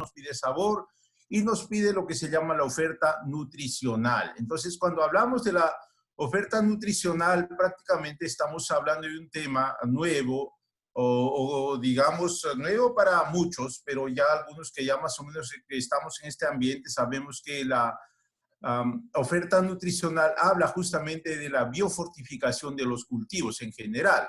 nos pide sabor y nos pide lo que se llama la oferta nutricional. Entonces, cuando hablamos de la oferta nutricional, prácticamente estamos hablando de un tema nuevo, o digamos nuevo para muchos, pero ya algunos que ya más o menos estamos en este ambiente sabemos que la oferta nutricional habla justamente de la biofortificación de los cultivos en general.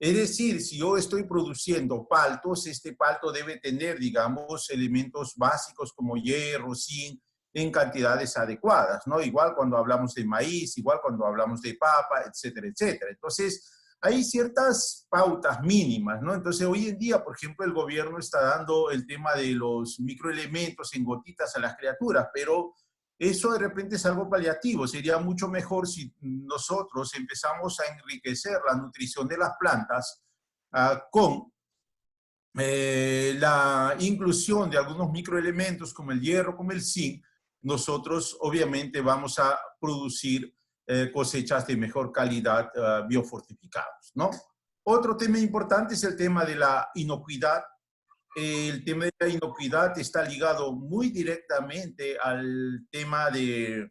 Es decir, si yo estoy produciendo paltos, este palto debe tener, digamos, elementos básicos como hierro, zinc, en cantidades adecuadas, ¿no? Igual cuando hablamos de maíz, igual cuando hablamos de papa, etcétera, etcétera. Entonces, hay ciertas pautas mínimas, ¿no? Entonces, hoy en día, por ejemplo, el gobierno está dando el tema de los microelementos en gotitas a las criaturas, pero eso de repente es algo paliativo. Sería mucho mejor si nosotros empezamos a enriquecer la nutrición de las plantas con la inclusión de algunos microelementos como el hierro, como el zinc. Nosotros obviamente vamos a producir cosechas de mejor calidad biofortificados, ¿no? Otro tema importante es el tema de la inocuidad. El tema de la inocuidad está ligado muy directamente al tema de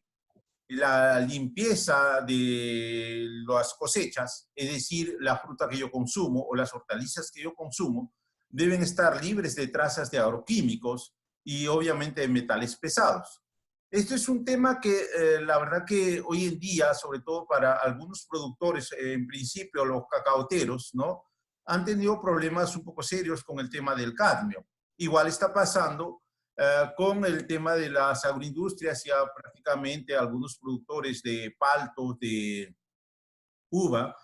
la limpieza de las cosechas, es decir, la fruta que yo consumo o las hortalizas que yo consumo deben estar libres de trazas de agroquímicos y obviamente de metales pesados. Esto es un tema que la verdad que hoy en día, sobre todo para algunos productores, en principio los cacaoteros, ¿no? Han tenido problemas un poco serios con el tema del cadmio. Igual está pasando con el tema de las agroindustrias. Ya prácticamente algunos productores de paltos, de uva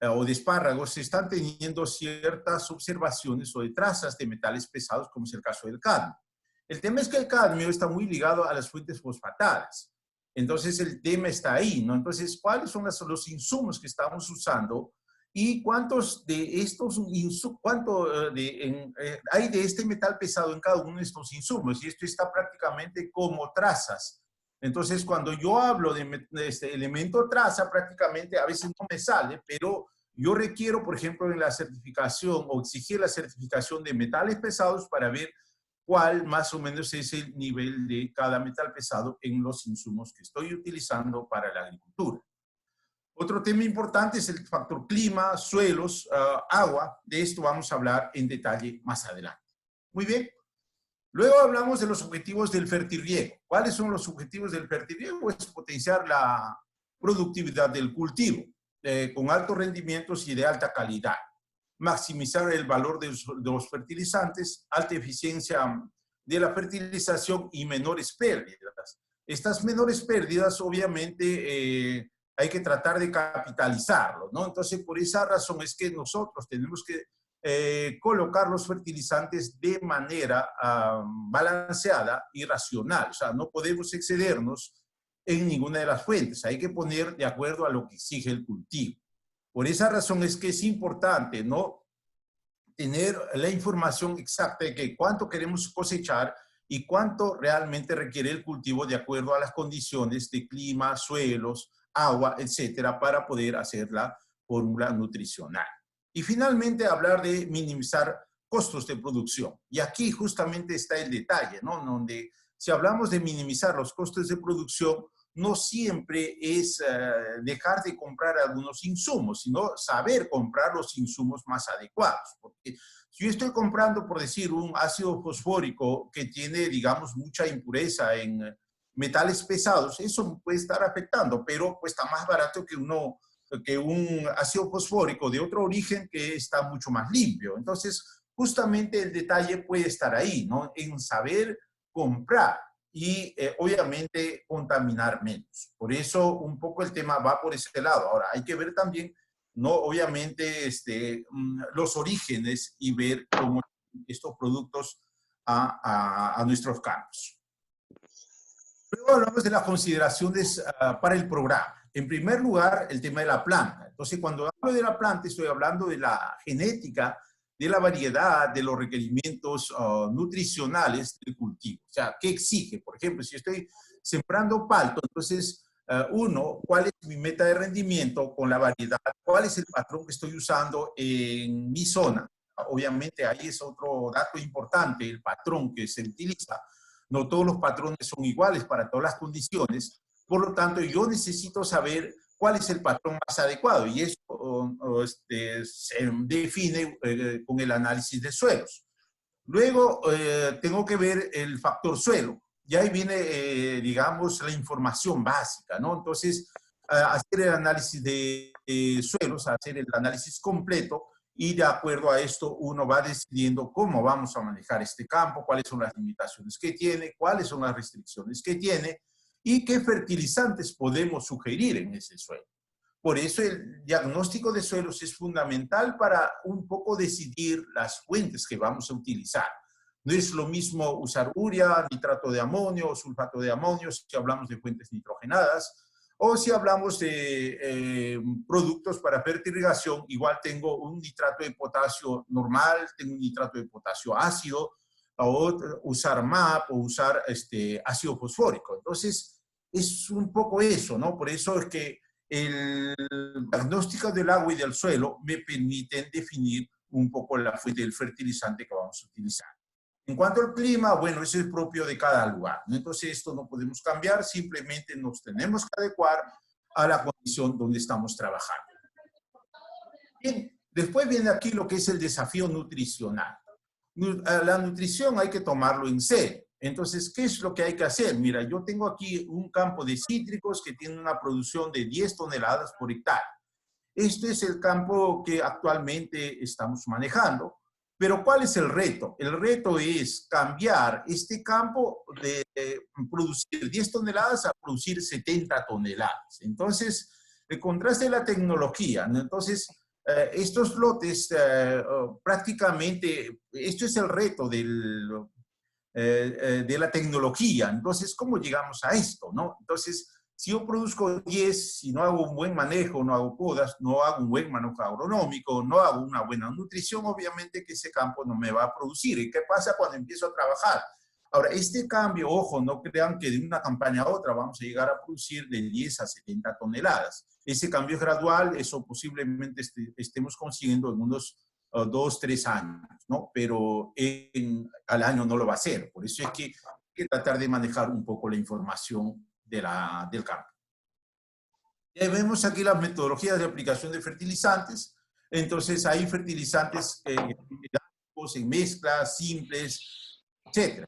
o de espárragos están teniendo ciertas observaciones o de trazas de metales pesados, como es el caso del cadmio. El tema es que el cadmio está muy ligado a las fuentes fosfatadas. Entonces el tema está ahí, ¿no? Entonces, ¿cuáles son los insumos que estamos usando? ¿Y cuántos de estos hay de este metal pesado en cada uno de estos insumos? Y esto está prácticamente como trazas. Entonces, cuando yo hablo de este elemento traza, prácticamente a veces no me sale, pero yo requiero, por ejemplo, en la certificación o exigir la certificación de metales pesados para ver cuál más o menos es el nivel de cada metal pesado en los insumos que estoy utilizando para la agricultura. Otro tema importante es el factor clima, suelos, agua. De esto vamos a hablar en detalle más adelante. Muy bien. Luego hablamos de los objetivos del fertirriego. ¿Cuáles son los objetivos del fertirriego? Es potenciar la productividad del cultivo con altos rendimientos y de alta calidad. Maximizar el valor de los fertilizantes, alta eficiencia de la fertilización y menores pérdidas. Estas menores pérdidas, obviamente, hay que tratar de capitalizarlo, ¿no? Entonces, por esa razón es que nosotros tenemos que colocar los fertilizantes de manera balanceada y racional. O sea, no podemos excedernos en ninguna de las fuentes. Hay que poner de acuerdo a lo que exige el cultivo. Por esa razón es que es importante, ¿no?, tener la información exacta de que cuánto queremos cosechar y cuánto realmente requiere el cultivo de acuerdo a las condiciones de clima, suelos, agua, etcétera, para poder hacer la fórmula nutricional. Y finalmente hablar de minimizar costos de producción. Y aquí justamente está el detalle, ¿no? Donde si hablamos de minimizar los costos de producción, no siempre es dejar de comprar algunos insumos, sino saber comprar los insumos más adecuados. Porque si yo estoy comprando, por decir, un ácido fosfórico que tiene, digamos, mucha impureza en metales pesados, eso puede estar afectando, pero cuesta más barato que un ácido fosfórico de otro origen que está mucho más limpio. Entonces, justamente el detalle puede estar ahí, ¿no? En saber comprar y obviamente contaminar menos. Por eso un poco el tema va por ese lado. Ahora, hay que ver también, ¿no?, obviamente los orígenes y ver cómo estos productos a nuestros campos. Luego hablamos de las consideraciones para el programa. En primer lugar, el tema de la planta. Entonces, cuando hablo de la planta, estoy hablando de la genética, de la variedad, de los requerimientos nutricionales del cultivo. O sea, ¿qué exige? Por ejemplo, si estoy sembrando palto, entonces, ¿cuál es mi meta de rendimiento con la variedad? ¿Cuál es el patrón que estoy usando en mi zona? Obviamente ahí es otro dato importante, el patrón que se utiliza. No todos los patrones son iguales para todas las condiciones. Por lo tanto, yo necesito saber cuál es el patrón más adecuado y eso se define con el análisis de suelos. Luego, tengo que ver el factor suelo. Y ahí viene, digamos, la información básica, ¿no? Entonces, hacer el análisis de suelos, hacer el análisis completo y de acuerdo a esto uno va decidiendo cómo vamos a manejar este campo, cuáles son las limitaciones que tiene, cuáles son las restricciones que tiene y qué fertilizantes podemos sugerir en ese suelo. Por eso el diagnóstico de suelos es fundamental para un poco decidir las fuentes que vamos a utilizar. No es lo mismo usar urea, nitrato de amonio o sulfato de amonio si hablamos de fuentes nitrogenadas, o si hablamos de productos para fertilización, igual tengo un nitrato de potasio normal, tengo un nitrato de potasio ácido, o usar MAP o usar ácido fosfórico. Entonces, es un poco eso, ¿no? Por eso es que el diagnóstico del agua y del suelo me permiten definir un poco la fuente del fertilizante que vamos a utilizar. En cuanto al clima, bueno, eso es propio de cada lugar, ¿no? Entonces esto no podemos cambiar, simplemente nos tenemos que adecuar a la condición donde estamos trabajando. Bien, después viene aquí lo que es el desafío nutricional. La nutrición hay que tomarlo en serio. Entonces, ¿qué es lo que hay que hacer? Mira, yo tengo aquí un campo de cítricos que tiene una producción de 10 toneladas por hectárea. Este es el campo que actualmente estamos manejando. Pero ¿cuál es el reto? El reto es cambiar este campo de producir 10 toneladas a producir 70 toneladas. Entonces, el contraste de la tecnología, ¿no? Entonces, estos lotes prácticamente, esto es el reto de la tecnología. Entonces, ¿cómo llegamos a esto, no? Entonces, si yo produzco 10, si no hago un buen manejo, no hago podas, no hago un buen manejo agronómico, no hago una buena nutrición, obviamente que ese campo no me va a producir. ¿Y qué pasa cuando empiezo a trabajar? Ahora, este cambio, ojo, no crean que de una campaña a otra vamos a llegar a producir de 10 a 70 toneladas. Ese cambio es gradual, eso posiblemente estemos consiguiendo en unos 2, 3 años, ¿no? Pero al año no lo va a hacer. Por eso es que hay que tratar de manejar un poco la información del campo. Y vemos aquí las metodologías de aplicación de fertilizantes. Entonces, hay fertilizantes en mezclas simples, etc.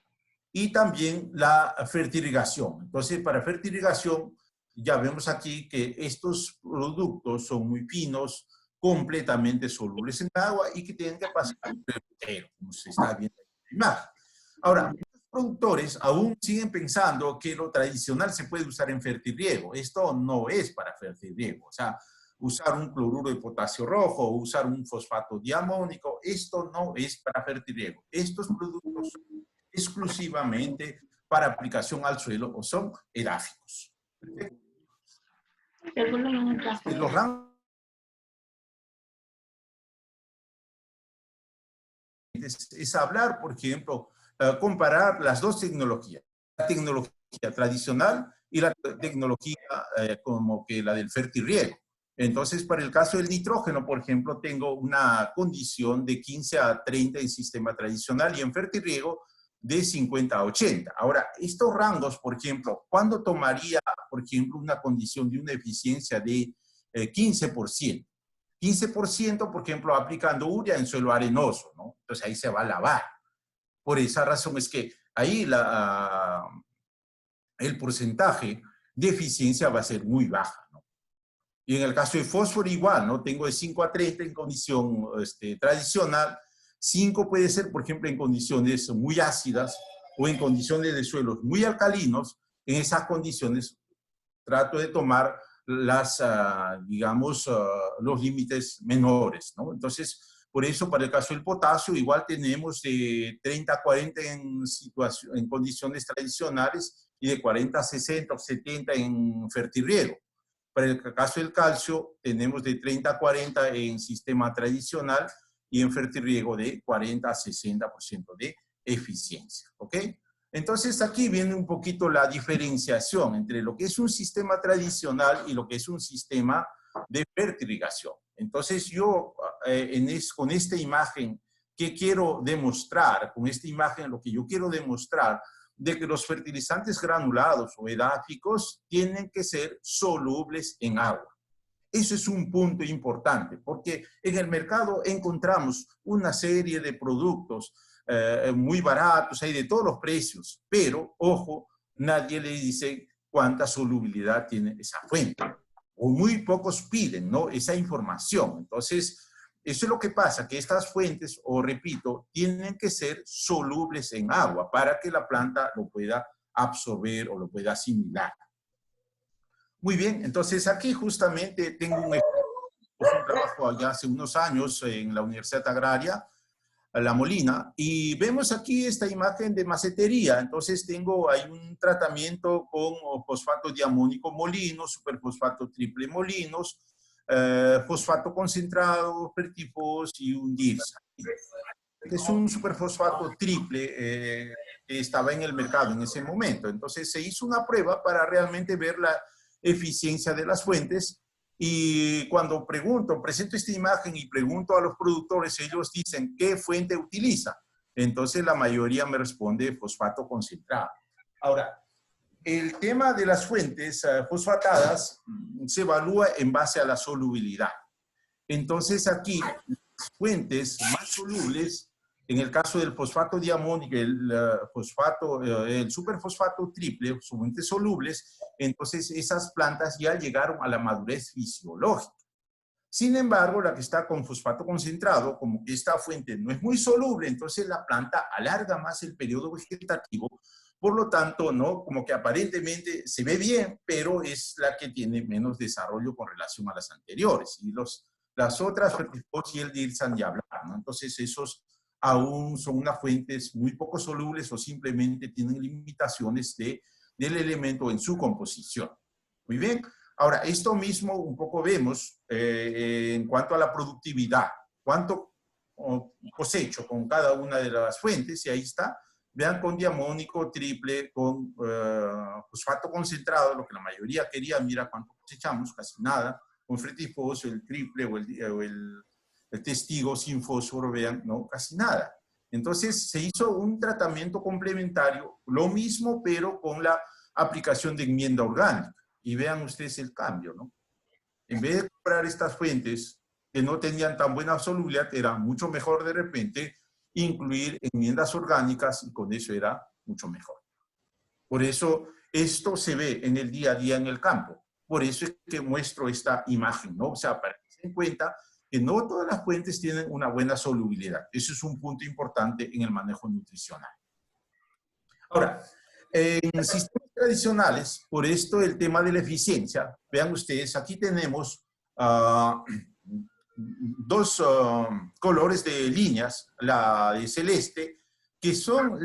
Y también la fertilización. Entonces, para fertilización, ya vemos aquí que estos productos son muy finos, completamente solubles en agua y que tienen que pasar por el gotero, como se está viendo en la imagen. Ahora, productores aún siguen pensando que lo tradicional se puede usar en fertirriego. Esto no es para fertirriego. O sea, usar un cloruro de potasio rojo o usar un fosfato diamónico, esto no es para fertirriego. Estos productos son exclusivamente para aplicación al suelo o son edáficos. Los rangos es hablar, por ejemplo, comparar las dos tecnologías, la tecnología tradicional y la tecnología como que la del fertirriego. Entonces, para el caso del nitrógeno, por ejemplo, tengo una condición de 15 a 30 en sistema tradicional y en fertirriego de 50 a 80. Ahora, estos rangos, por ejemplo, ¿cuándo tomaría, por ejemplo, una condición de una eficiencia de 15%? 15%, por ejemplo, aplicando urea en suelo arenoso, ¿no? Entonces ahí se va a lavar. Por esa razón es que ahí el porcentaje de eficiencia va a ser muy baja, ¿no? Y en el caso de fósforo igual, ¿no? Tengo de 5 a 30 en condición tradicional. 5 puede ser, por ejemplo, en condiciones muy ácidas o en condiciones de suelos muy alcalinos. En esas condiciones trato de tomar digamos, los límites menores, ¿no? Entonces, por eso, para el caso del potasio, igual tenemos de 30 a 40 en condiciones tradicionales y de 40 a 60 o 70 en fertirriego. Para el caso del calcio, tenemos de 30 a 40 en sistema tradicional y en fertirriego de 40 a 60% de eficiencia, ¿ok? Entonces aquí viene un poquito la diferenciación entre lo que es un sistema tradicional y lo que es un sistema de fertilización. Entonces yo con esta imagen ¿qué quiero demostrar? Con esta imagen lo que yo quiero demostrar de que los fertilizantes granulados o edáficos tienen que ser solubles en agua. Eso es un punto importante, porque en el mercado encontramos una serie de productos muy baratos, hay de todos los precios, pero, ojo, nadie le dice cuánta solubilidad tiene esa fuente. O muy pocos piden, ¿no?, esa información. Entonces, eso es lo que pasa, que estas fuentes, o repito, tienen que ser solubles en agua para que la planta lo pueda absorber o lo pueda asimilar. Muy bien, entonces aquí justamente tengo un trabajo allá hace unos años en la Universidad Agraria, La Molina, y vemos aquí esta imagen de macetería. Entonces hay un tratamiento con fosfato diamónico molinos, superfosfato triple molinos, fosfato concentrado, Fertifos y un DIRSA. Es un superfosfato triple que estaba en el mercado en ese momento. Entonces se hizo una prueba para realmente ver la eficiencia de las fuentes, y cuando presento esta imagen y pregunto a los productores, ellos dicen, ¿qué fuente utiliza? Entonces la mayoría me responde fosfato concentrado. Ahora, el tema de las fuentes fosfatadas se evalúa en base a la solubilidad. Entonces aquí, las fuentes más solubles, en el caso del fosfato diamónico, el superfosfato triple, fuentes solubles, entonces esas plantas ya llegaron a la madurez fisiológica. Sin embargo, la que está con fosfato concentrado, como que esta fuente no es muy soluble, entonces la planta alarga más el periodo vegetativo. Por lo tanto, ¿no?, como que aparentemente se ve bien, pero es la que tiene menos desarrollo con relación a las anteriores. Y las otras, Fertifos y el DIRSA, ya hablaron, ¿no? Entonces esos aún son unas fuentes muy poco solubles o simplemente tienen limitaciones del elemento en su composición. Muy bien. Ahora, esto mismo un poco vemos en cuanto a la productividad. ¿Cuánto cosecho con cada una de las fuentes? Y ahí está. Vean, con diamónico triple, con fosfato concentrado, lo que la mayoría quería, mira cuánto cosechamos, casi nada. Con Fertifos, el triple o el testigo sin fósforo, vean, no, casi nada. Entonces se hizo un tratamiento complementario, lo mismo, pero con la aplicación de enmienda orgánica. Y vean ustedes el cambio, ¿no? En vez de comprar estas fuentes que no tenían tan buena solubilidad, era mucho mejor de repente incluir enmiendas orgánicas, y con eso era mucho mejor. Por eso esto se ve en el día a día en el campo. Por eso es que muestro esta imagen, ¿no? O sea, para que se den cuenta que no todas las fuentes tienen una buena solubilidad. Eso es un punto importante en el manejo nutricional. Ahora, en sistemas tradicionales, por esto el tema de la eficiencia, vean ustedes, aquí tenemos dos colores de líneas, la de celeste, que son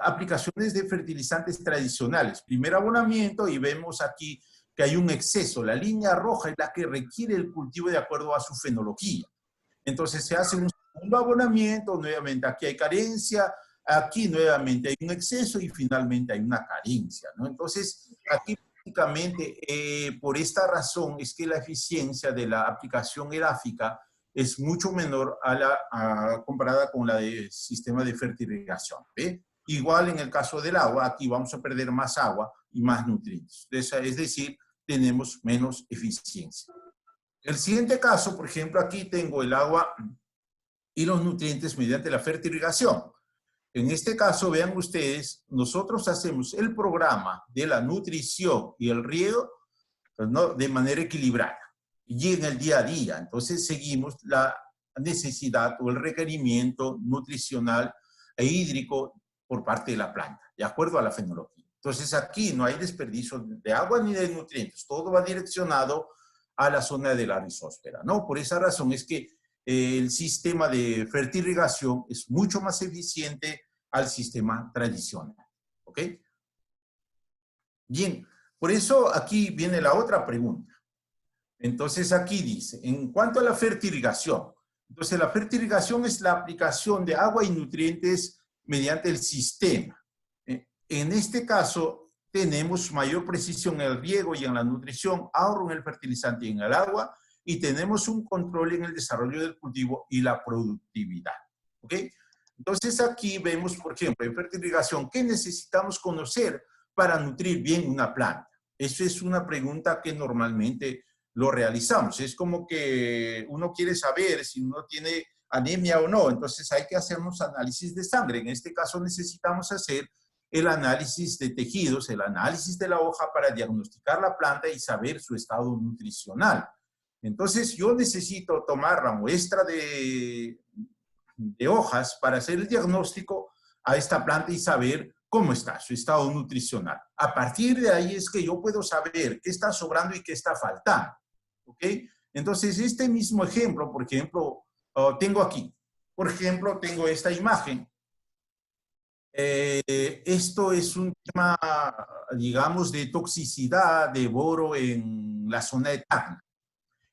aplicaciones de fertilizantes tradicionales. Primer abonamiento, y vemos aquí que hay un exceso. La línea roja es la que requiere el cultivo de acuerdo a su fenología. Entonces se hace un segundo abonamiento, nuevamente aquí hay carencia, aquí nuevamente hay un exceso y finalmente hay una carencia, ¿no? Entonces aquí prácticamente por esta razón es que la eficiencia de la aplicación edáfica es mucho menor comparada con la del sistema de fertilización, ¿ve? Igual en el caso del agua, aquí vamos a perder más agua y más nutrientes. Es decir, tenemos menos eficiencia. El siguiente caso, por ejemplo, aquí tengo el agua y los nutrientes mediante la fertilización. En este caso, vean ustedes, nosotros hacemos el programa de la nutrición y el riego, ¿no?, de manera equilibrada y en el día a día. Entonces seguimos la necesidad o el requerimiento nutricional e hídrico por parte de la planta, de acuerdo a la fenología. Entonces aquí no hay desperdicio de agua ni de nutrientes, todo va direccionado a la zona de la rizósfera, ¿no? Por esa razón es que el sistema de fertilización es mucho más eficiente al sistema tradicional, ¿ok? Bien, por eso aquí viene la otra pregunta. Entonces aquí dice, en cuanto a la fertilización, entonces la fertilización es la aplicación de agua y nutrientes mediante el sistema. En este caso tenemos mayor precisión en el riego y en la nutrición, ahorro en el fertilizante y en el agua, y tenemos un control en el desarrollo del cultivo y la productividad. ¿Ok? Entonces aquí vemos, por ejemplo, en fertilización, ¿qué necesitamos conocer para nutrir bien una planta? Eso es una pregunta que normalmente lo realizamos. Es como que uno quiere saber si uno tiene anemia o no, entonces hay que hacernos análisis de sangre. En este caso necesitamos hacer el análisis de tejidos, el análisis de la hoja para diagnosticar la planta y saber su estado nutricional. Entonces yo necesito tomar la muestra de hojas para hacer el diagnóstico a esta planta y saber cómo está su estado nutricional. A partir de ahí es que yo puedo saber qué está sobrando y qué está faltando. ¿Ok? Entonces, este mismo ejemplo, por ejemplo, tengo aquí. Por ejemplo, tengo esta imagen. Esto es un tema, digamos, de toxicidad de boro en la zona de Tacna.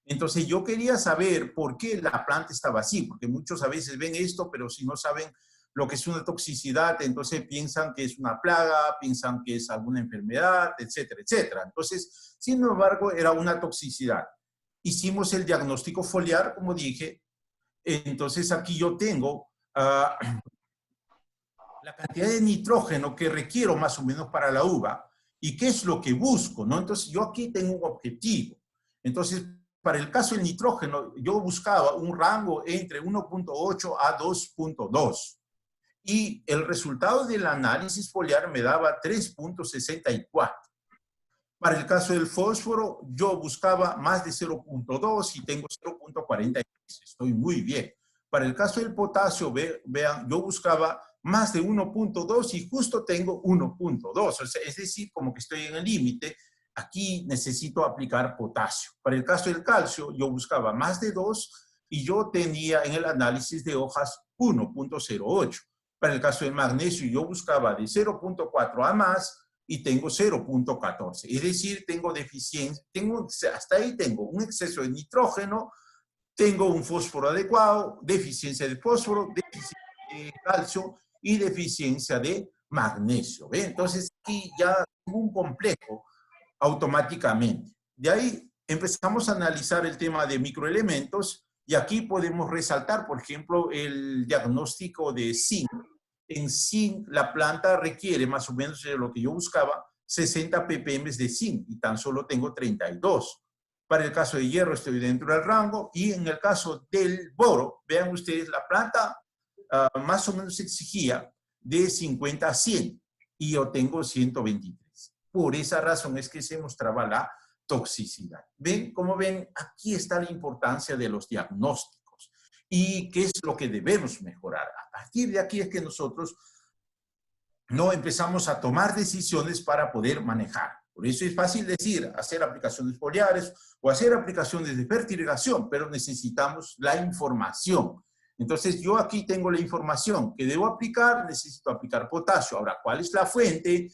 Entonces yo quería saber por qué la planta estaba así, porque muchos a veces ven esto, pero si no saben lo que es una toxicidad, entonces piensan que es una plaga, piensan que es alguna enfermedad, etcétera, etcétera. Entonces, sin embargo, era una toxicidad. Hicimos el diagnóstico foliar, como dije. Entonces aquí yo tengo la cantidad de nitrógeno que requiero más o menos para la uva y qué es lo que busco, ¿no? Entonces yo aquí tengo un objetivo. Entonces, para el caso del nitrógeno, yo buscaba un rango entre 1.8 a 2.2 y el resultado del análisis foliar me daba 3.64. Para el caso del fósforo, yo buscaba más de 0.2 y tengo 0.46. Estoy muy bien. Para el caso del potasio, vean, yo buscaba más de 1.2 y justo tengo 1.2. O sea, es decir, como que estoy en el límite. Aquí necesito aplicar potasio. Para el caso del calcio, yo buscaba más de 2 y yo tenía en el análisis de hojas 1.08. Para el caso del magnesio, yo buscaba de 0.4 a más y tengo 0.14. Es decir, tengo deficiencia, hasta ahí tengo un exceso de nitrógeno, tengo un fósforo adecuado, deficiencia de fósforo, deficiencia de calcio y deficiencia de magnesio. ¿Ve? Entonces, aquí ya tengo un complejo automáticamente. De ahí empezamos a analizar el tema de microelementos y aquí podemos resaltar, por ejemplo, el diagnóstico de zinc. En zinc, la planta requiere más o menos de lo que yo buscaba, 60 ppm de zinc y tan solo tengo 32. Para el caso de hierro estoy dentro del rango y en el caso del boro, vean ustedes, la planta más o menos exigía de 50 a 100 y yo tengo 123. Por esa razón es que se mostraba la toxicidad. ¿Ven? Como ven, aquí está la importancia de los diagnósticos y qué es lo que debemos mejorar. A partir de aquí es que nosotros no empezamos a tomar decisiones para poder manejar. Por eso es fácil decir, hacer aplicaciones foliares o hacer aplicaciones de fertilización, pero necesitamos la información. Entonces, yo aquí tengo la información que debo aplicar, necesito aplicar potasio. Ahora, ¿cuál es la fuente?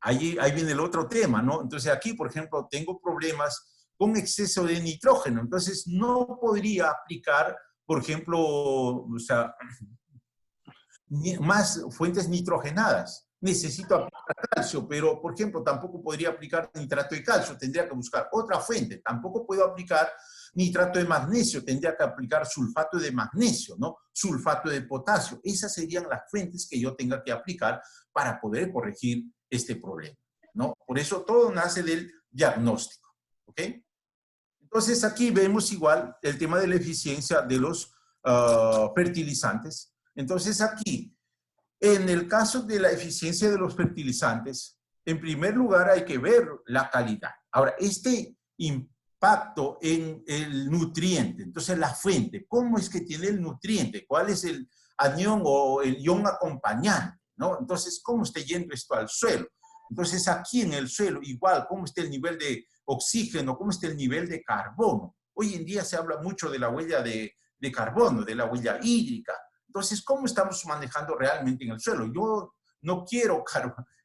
Ahí viene el otro tema, ¿no? Entonces, aquí, por ejemplo, tengo problemas con exceso de nitrógeno. Entonces, no podría aplicar, por ejemplo, o sea, más fuentes nitrogenadas. Necesito aplicar calcio, pero, por ejemplo, tampoco podría aplicar nitrato de calcio. Tendría que buscar otra fuente. Tampoco puedo aplicar nitrato de magnesio. Tendría que aplicar sulfato de magnesio, ¿no? Sulfato de potasio. Esas serían las fuentes que yo tenga que aplicar para poder corregir este problema, ¿no? Por eso todo nace del diagnóstico, ¿ok? Entonces, aquí vemos igual el tema de la eficiencia de los fertilizantes. Entonces, aquí, en el caso de la eficiencia de los fertilizantes, en primer lugar hay que ver la calidad. Ahora, este impacto en el nutriente, entonces la fuente, ¿cómo es que tiene el nutriente? ¿Cuál es el anión o el ion acompañante? ¿No? Entonces, ¿cómo está yendo esto al suelo? Entonces, aquí en el suelo, igual, ¿cómo está el nivel de oxígeno? ¿Cómo está el nivel de carbono? Hoy en día se habla mucho de la huella de carbono, de la huella hídrica. Entonces, ¿cómo estamos manejando realmente en el suelo? Yo no quiero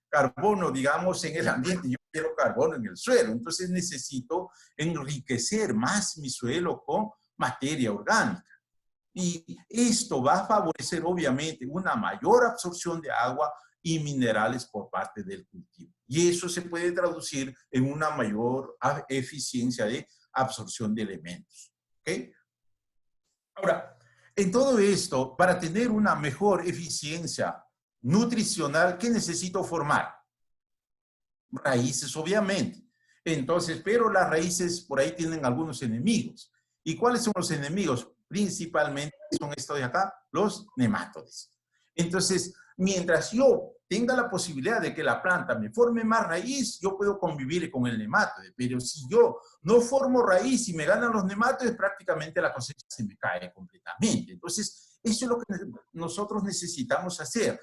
carbono, digamos, en el ambiente, yo quiero carbono en el suelo. Entonces, necesito enriquecer más mi suelo con materia orgánica. Y esto va a favorecer, obviamente, una mayor absorción de agua y minerales por parte del cultivo. Y eso se puede traducir en una mayor eficiencia de absorción de elementos. ¿Ok? Ahora, en todo esto, para tener una mejor eficiencia nutricional, ¿qué necesito formar? Raíces, obviamente. Entonces, pero las raíces por ahí tienen algunos enemigos. ¿Y cuáles son los enemigos? Principalmente son estos de acá, los nematodes. Entonces, mientras yo tenga la posibilidad de que la planta me forme más raíz, yo puedo convivir con el nematode. Pero si yo no formo raíz y me ganan los nematodes, prácticamente la cosecha se me cae completamente. Entonces, eso es lo que nosotros necesitamos hacer,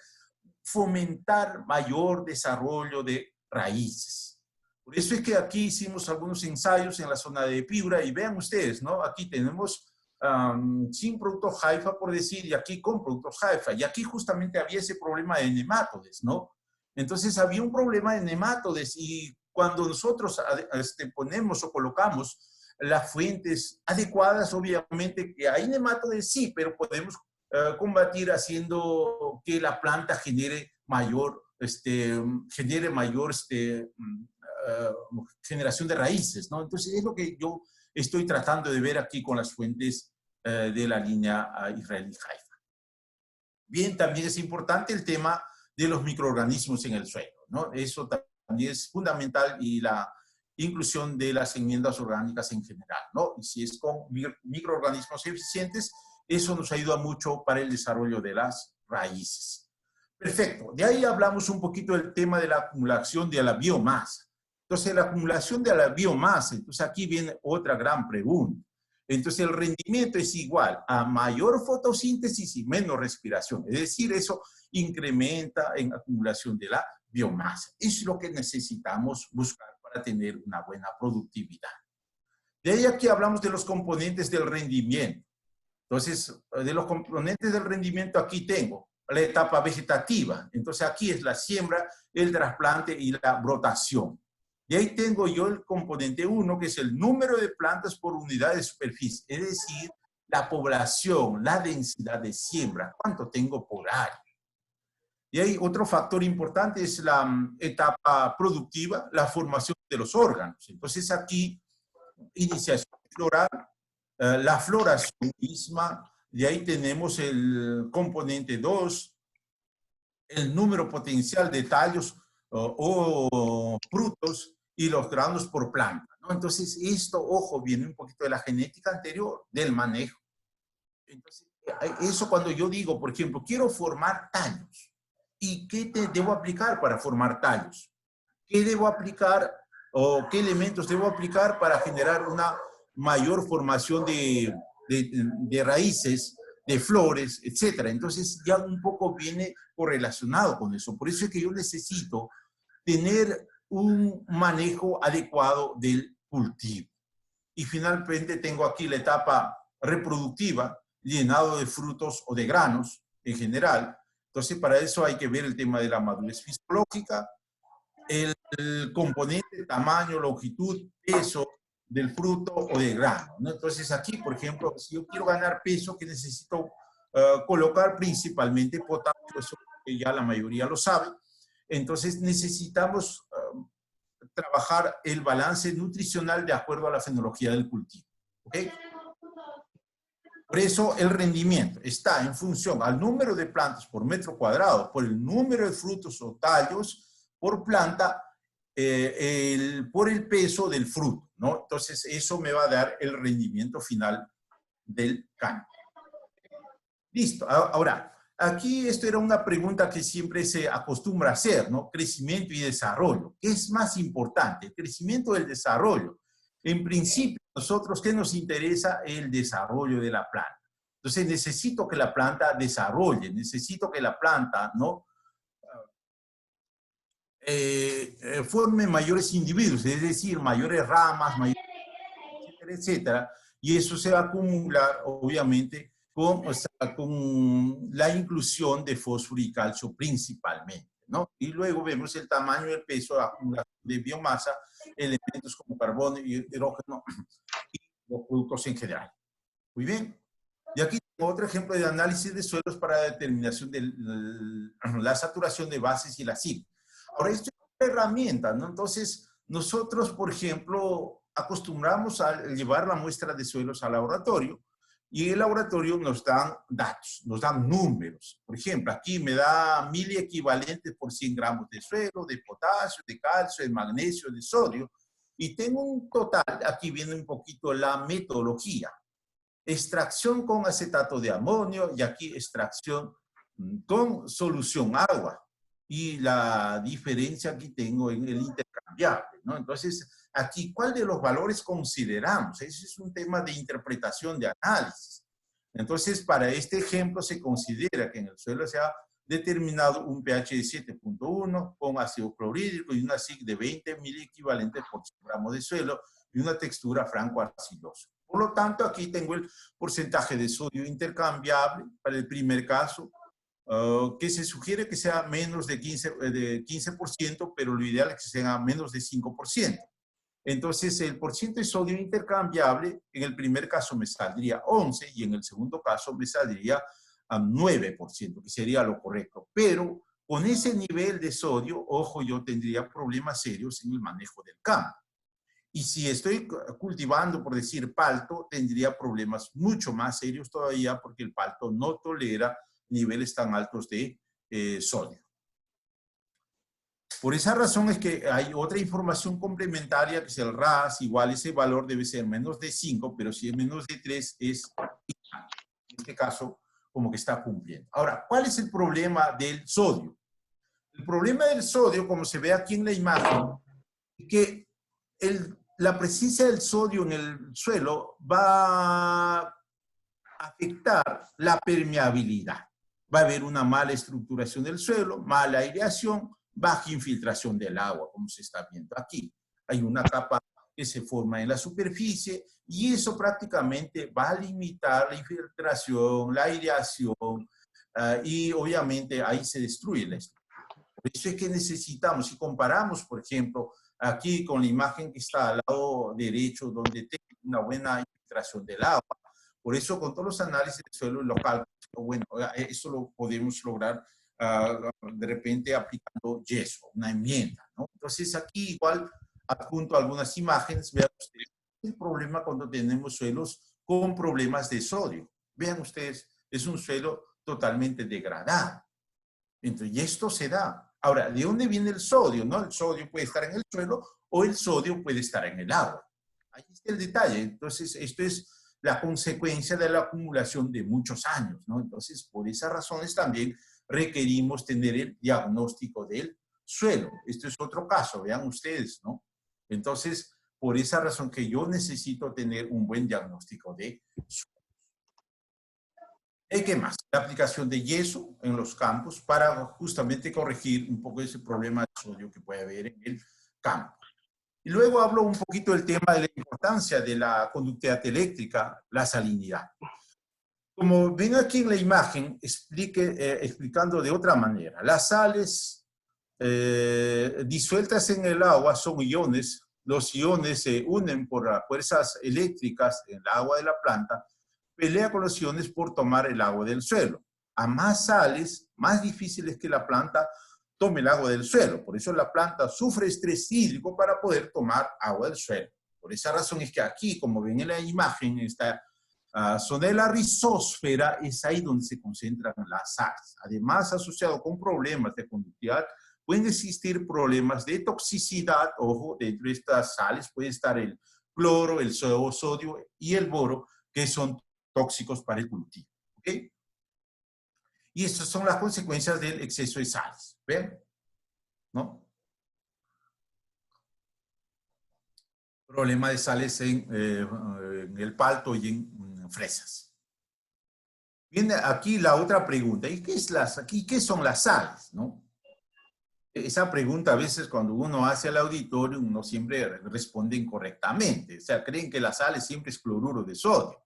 fomentar mayor desarrollo de raíces. Por eso es que aquí hicimos algunos ensayos en la zona de Piura y vean ustedes, ¿no? Aquí tenemos sin productos Haifa, por decir, y aquí con productos Haifa. Y aquí justamente había ese problema de nematodes, ¿no? Entonces había un problema de nematodes y cuando nosotros ponemos o colocamos las fuentes adecuadas, obviamente que hay nematodes, sí, pero podemos combatir haciendo que la planta genere mayor generación de raíces, ¿no? Entonces es lo que yo estoy tratando de ver aquí con las fuentes de la línea israelí Haifa. Bien, también es importante el tema de los microorganismos en el suelo, ¿no? Eso también es fundamental y la inclusión de las enmiendas orgánicas en general, ¿no? Y si es con microorganismos eficientes, eso nos ayuda mucho para el desarrollo de las raíces. Perfecto. De ahí hablamos un poquito del tema de la acumulación de la biomasa. Entonces, la acumulación de la biomasa, entonces aquí viene otra gran pregunta. Entonces, el rendimiento es igual a mayor fotosíntesis y menos respiración. Es decir, eso incrementa en acumulación de la biomasa. Eso es lo que necesitamos buscar para tener una buena productividad. De ahí aquí hablamos de los componentes del rendimiento. Entonces, de los componentes del rendimiento aquí tengo la etapa vegetativa. Entonces, aquí es la siembra, el trasplante y la brotación. Y ahí tengo yo el componente 1, que es el número de plantas por unidad de superficie, es decir, la población, la densidad de siembra, cuánto tengo por área. Y hay otro factor importante, es la etapa productiva, la formación de los órganos. Entonces aquí, iniciación floral, la floración misma, de ahí tenemos el componente 2, el número potencial de tallos o frutos y los granos por planta, ¿no? Entonces, esto, ojo, viene un poquito de la genética anterior, del manejo. Entonces, eso cuando yo digo, por ejemplo, quiero formar tallos, ¿y qué debo aplicar para formar tallos? ¿Qué debo aplicar o qué elementos debo aplicar para generar una mayor formación de raíces, de flores, etcétera? Entonces ya un poco viene correlacionado con eso. Por eso es que yo necesito tener un manejo adecuado del cultivo. Y finalmente tengo aquí la etapa reproductiva, llenado de frutos o de granos en general. Entonces para eso hay que ver el tema de la madurez fisiológica, el componente, tamaño, longitud, peso del fruto o del grano, ¿no? Entonces aquí, por ejemplo, si yo quiero ganar peso, que necesito colocar principalmente potasio, eso que ya la mayoría lo sabe. Entonces necesitamos trabajar el balance nutricional de acuerdo a la fenología del cultivo. ¿Ok? Por eso el rendimiento está en función al número de plantas por metro cuadrado, por el número de frutos o tallos por planta, por el peso del fruto, ¿no? Entonces eso me va a dar el rendimiento final del caño. Listo. Ahora, aquí esto era una pregunta que siempre se acostumbra a hacer, ¿no? Crecimiento y desarrollo. ¿Qué es más importante? ¿El crecimiento o el desarrollo? En principio, nosotros, ¿qué nos interesa? El desarrollo de la planta. Entonces, necesito que la planta desarrolle, necesito que la planta, ¿no? Forme mayores individuos, es decir, mayores ramas, mayores, etcétera, etcétera. Y eso se va a acumular, obviamente, con la inclusión de fósforo y calcio principalmente, ¿no? Y luego vemos el tamaño y el peso de biomasa, elementos como carbono y hidrógeno y los productos en general. Muy bien. Y aquí tengo otro ejemplo de análisis de suelos para determinación de la saturación de bases y la CIP. Ahora, esto es una herramienta, ¿no? Entonces, nosotros, por ejemplo, acostumbramos a llevar la muestra de suelos al laboratorio y el laboratorio nos dan datos, nos dan números. Por ejemplo, aquí me da 1000 equivalentes por 100 gramos de suelo, de potasio, de calcio, de magnesio, de sodio, y tengo un total, aquí viene un poquito la metodología. Extracción con acetato de amonio y aquí extracción con solución agua. Y la diferencia aquí tengo en el intercambiable, ¿no? Entonces, aquí, ¿cuál de los valores consideramos? Ese es un tema de interpretación, de análisis. Entonces, para este ejemplo se considera que en el suelo se ha determinado un pH de 7.1 con ácido clorhídrico y una SIC de 20 miliequivalentes por 100 gramos de suelo y una textura franco-arcilosa. Por lo tanto, aquí tengo el porcentaje de sodio intercambiable para el primer caso, que se sugiere que sea menos de 15%, pero lo ideal es que sea menos de 5%. Entonces, el porcentaje de sodio intercambiable, en el primer caso me saldría 11 y en el segundo caso me saldría a 9%, que sería lo correcto. Pero con ese nivel de sodio, ojo, yo tendría problemas serios en el manejo del campo. Y si estoy cultivando, por decir, palto, tendría problemas mucho más serios todavía porque el palto no tolera niveles tan altos de sodio. Por esa razón es que hay otra información complementaria que es el RAS, igual ese valor debe ser menos de 5, pero si es menos de 3 es, en este caso, como que está cumpliendo. Ahora, ¿cuál es el problema del sodio? El problema del sodio, como se ve aquí en la imagen, es que la presencia del sodio en el suelo va a afectar la permeabilidad. Va a haber una mala estructuración del suelo, mala aireación, baja infiltración del agua, como se está viendo aquí. Hay una capa que se forma en la superficie y eso prácticamente va a limitar la infiltración, la aireación y obviamente ahí se destruye la estructura. Por eso es que necesitamos, si comparamos, por ejemplo, aquí con la imagen que está al lado derecho, donde tengo una buena infiltración del agua. Por eso, con todos los análisis del suelo local, bueno, eso lo podemos lograr de repente aplicando yeso, una enmienda, ¿no? Entonces, aquí igual adjunto algunas imágenes. Vean ustedes el problema cuando tenemos suelos con problemas de sodio. Vean ustedes, es un suelo totalmente degradado. Entonces, y esto se da. Ahora, ¿de dónde viene el sodio? ¿No? El sodio puede estar en el suelo o el sodio puede estar en el agua. Ahí está el detalle. Entonces, esto es la consecuencia de la acumulación de muchos años, ¿no? Entonces, por esas razones también requerimos tener el diagnóstico del suelo. Esto es otro caso, vean ustedes, ¿no? Entonces, por esa razón que yo necesito tener un buen diagnóstico de suelo. ¿Qué más? La aplicación de yeso en los campos para justamente corregir un poco ese problema de sodio que puede haber en el campo. Y luego hablo un poquito del tema de la importancia de la conductividad eléctrica, la salinidad. Como ven aquí en la imagen, explicando de otra manera, las sales disueltas en el agua son iones. Los iones se unen por las fuerzas eléctricas en el agua de la planta, pelea con los iones por tomar el agua del suelo. A más sales, más difícil es que la planta tome el agua del suelo. Por eso la planta sufre estrés hídrico para poder tomar agua del suelo. Por esa razón es que aquí, como ven en la imagen, esta zona de la rizósfera es ahí donde se concentran las sales. Además, asociado con problemas de conductividad, pueden existir problemas de toxicidad. Ojo, dentro de estas sales puede estar el cloro, el sodio y el boro, que son tóxicos para el cultivo. ¿Ok? Y estas son las consecuencias del exceso de sales. ¿Ven? ¿No? Problema de sales en el palto y en fresas. Viene aquí la otra pregunta. ¿Y qué son las sales? ¿No? Esa pregunta a veces cuando uno hace el auditorio, uno siempre responde incorrectamente. O sea, creen que la sal siempre es cloruro de sodio.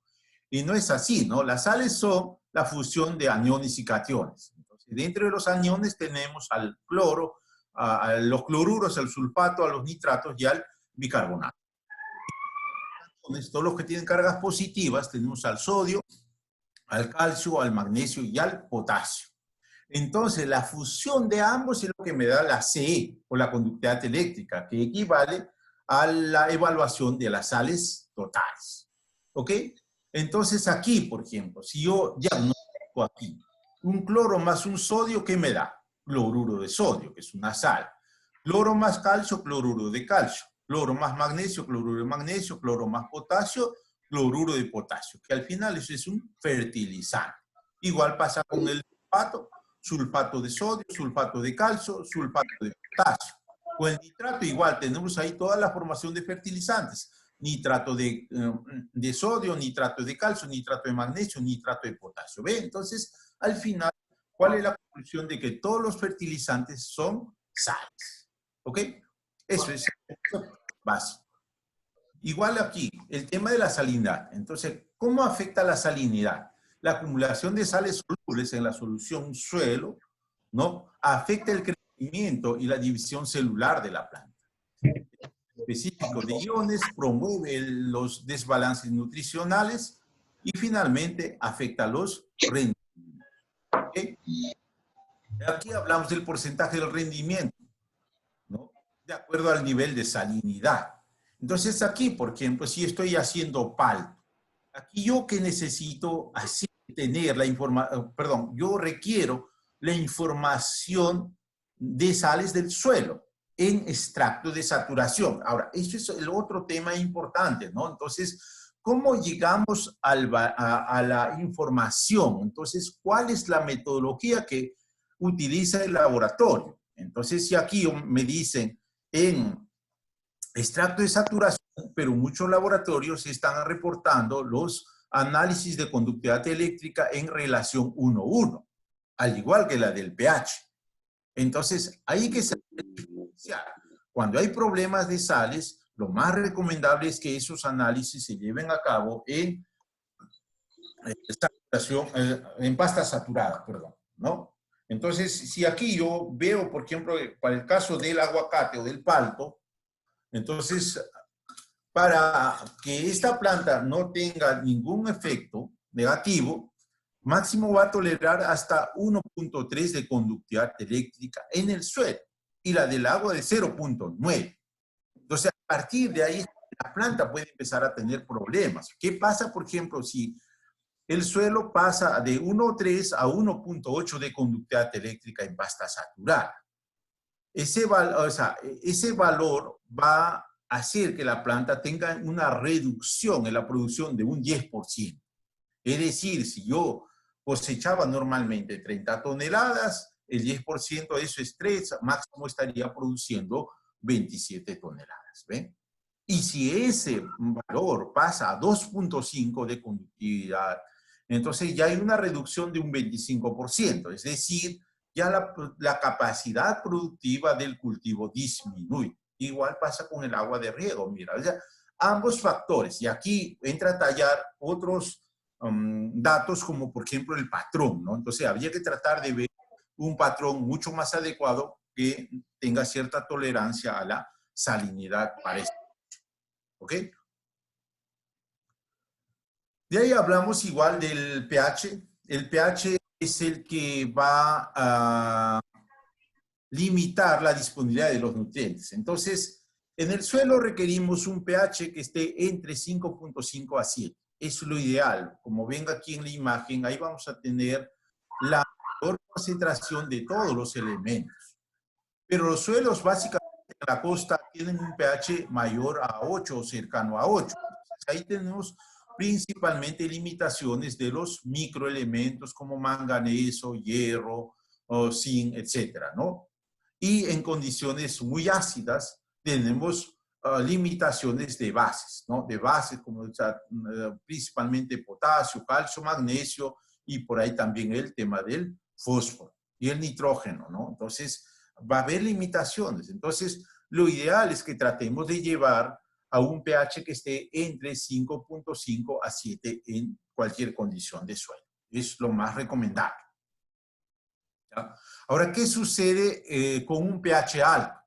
Y no es así, ¿no? Las sales son la fusión de aniones y cationes. Entonces, dentro de los aniones tenemos al cloro, a los cloruros, al sulfato, a los nitratos y al bicarbonato. Entonces, todos los que tienen cargas positivas, tenemos al sodio, al calcio, al magnesio y al potasio. Entonces, la fusión de ambos es lo que me da la CE, o la conductividad eléctrica, que equivale a la evaluación de las sales totales. ¿Ok? Entonces aquí, por ejemplo, si yo diagnostico aquí un cloro más un sodio, ¿qué me da? Cloruro de sodio, que es una sal. Cloro más calcio, cloruro de calcio. Cloro más magnesio, cloruro de magnesio. Cloro más potasio, cloruro de potasio. Que al final eso es un fertilizante. Igual pasa con el sulfato de sodio, sulfato de calcio, sulfato de potasio. Con el nitrato igual, tenemos ahí toda la formación de fertilizantes. Nitrato de sodio, nitrato de calcio, nitrato de magnesio, nitrato de potasio. ¿Ve? Entonces, al final, ¿cuál es la conclusión de que todos los fertilizantes son sales? ¿Ok? Eso es básico. Igual aquí, el tema de la salinidad. Entonces, ¿cómo afecta la salinidad? La acumulación de sales solubles en la solución suelo, ¿no? Afecta el crecimiento y la división celular de la planta. Específico de iones, promueve los desbalances nutricionales y finalmente afecta los rendimientos. ¿Okay? Aquí hablamos del porcentaje del rendimiento, ¿no? De acuerdo al nivel de salinidad. Entonces aquí, por ejemplo, si estoy haciendo palto, aquí yo que necesito así tener la información, perdón, yo requiero la información de sales del suelo en extracto de saturación. Ahora, eso es el otro tema importante, ¿no? Entonces, ¿cómo llegamos a la información? Entonces, ¿cuál es la metodología que utiliza el laboratorio? Entonces, si aquí me dicen en extracto de saturación, pero muchos laboratorios están reportando los análisis de conductividad eléctrica en relación 1:1, al igual que la del pH. Entonces, hay que saber diferenciar. Cuando hay problemas de sales, lo más recomendable es que esos análisis se lleven a cabo en saturación, en pasta saturada, perdón, ¿no? Entonces, si aquí yo veo, por ejemplo, para el caso del aguacate o del palto, entonces, para que esta planta no tenga ningún efecto negativo, máximo va a tolerar hasta 1.3 de conductividad eléctrica en el suelo y la del agua de 0.9. Entonces, a partir de ahí, la planta puede empezar a tener problemas. ¿Qué pasa, por ejemplo, si el suelo pasa de 1.3 a 1.8 de conductividad eléctrica en pasta saturada? Ese valor va a hacer que la planta tenga una reducción en la producción de un 10%. Es decir, si yo cosechaba normalmente 30 toneladas, el 10% de eso es 3, máximo estaría produciendo 27 toneladas. ¿Ven? Y si ese valor pasa a 2.5 de conductividad, entonces ya hay una reducción de un 25%. Es decir, ya la capacidad productiva del cultivo disminuye. Igual pasa con el agua de riego. Mira, o sea, ambos factores. Y aquí entra a tallar otros datos como, por ejemplo, el patrón, ¿no? Entonces, habría que tratar de ver un patrón mucho más adecuado que tenga cierta tolerancia a la salinidad para esto. ¿Ok? De ahí hablamos igual del pH. El pH es el que va a limitar la disponibilidad de los nutrientes. Entonces, en el suelo requerimos un pH que esté entre 5.5 a 7. Es lo ideal. Como ven aquí en la imagen, ahí vamos a tener la mayor concentración de todos los elementos. Pero los suelos básicamente en la costa tienen un pH mayor a 8 o cercano a 8. Entonces, ahí tenemos principalmente limitaciones de los microelementos como manganeso, hierro, zinc, etcétera, ¿no? Y en condiciones muy ácidas tenemos limitaciones de bases, ¿no? De bases como principalmente potasio, calcio, magnesio y por ahí también el tema del fósforo y el nitrógeno, ¿no? Entonces va a haber limitaciones. Entonces lo ideal es que tratemos de llevar a un pH que esté entre 5.5 a 7 en cualquier condición de suelo. Es lo más recomendable. ¿Ya? Ahora, ¿qué sucede con un pH alto?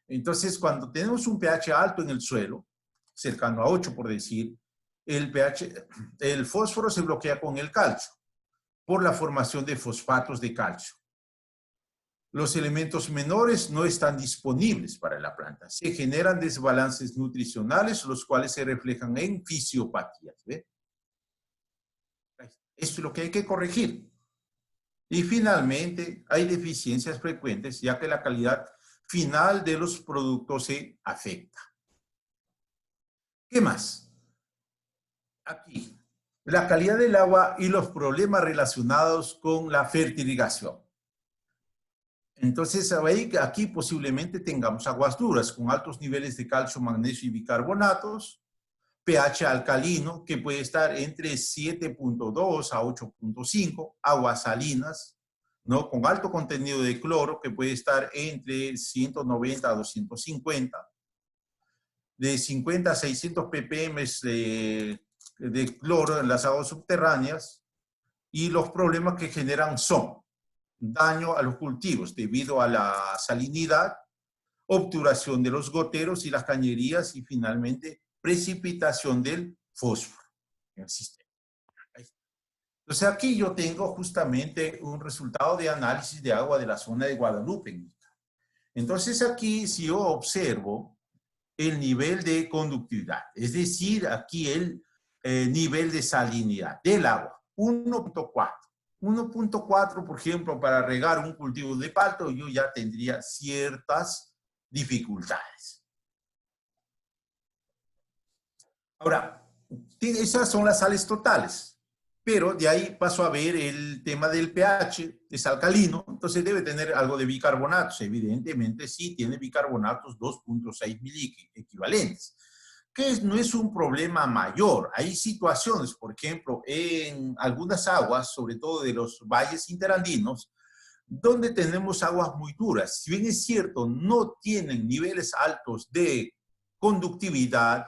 Entonces, cuando tenemos un pH alto en el suelo, cercano a 8 por decir, el fósforo se bloquea con el calcio por la formación de fosfatos de calcio. Los elementos menores no están disponibles para la planta. Se generan desbalances nutricionales, los cuales se reflejan en fisiopatías. ¿Ve? Esto es lo que hay que corregir. Y finalmente, hay deficiencias frecuentes, ya que la calidad final de los productos se afecta. ¿Qué más? Aquí, la calidad del agua y los problemas relacionados con la fertilización. Entonces, aquí posiblemente tengamos aguas duras con altos niveles de calcio, magnesio y bicarbonatos, pH alcalino que puede estar entre 7.2 a 8.5, aguas salinas, ¿no? Con alto contenido de cloro que puede estar entre 190 a 250, de 50 a 600 ppm de cloro en las aguas subterráneas, y los problemas que generan son daño a los cultivos debido a la salinidad, obturación de los goteros y las cañerías y finalmente precipitación del fósforo en el sistema. Entonces aquí yo tengo justamente un resultado de análisis de agua de la zona de Guadalupe. Entonces aquí si yo observo el nivel de conductividad, es decir, aquí el nivel de salinidad del agua, 1.4. 1.4, por ejemplo, para regar un cultivo de palto, yo ya tendría ciertas dificultades. Ahora, esas son las sales totales, pero de ahí paso a ver el tema del pH, es alcalino, entonces debe tener algo de bicarbonatos. Evidentemente sí tiene bicarbonatos 2.6 miliequivalentes, que no es un problema mayor. Hay situaciones, por ejemplo, en algunas aguas, sobre todo de los valles interandinos, donde tenemos aguas muy duras. Si bien es cierto, no tienen niveles altos de conductividad,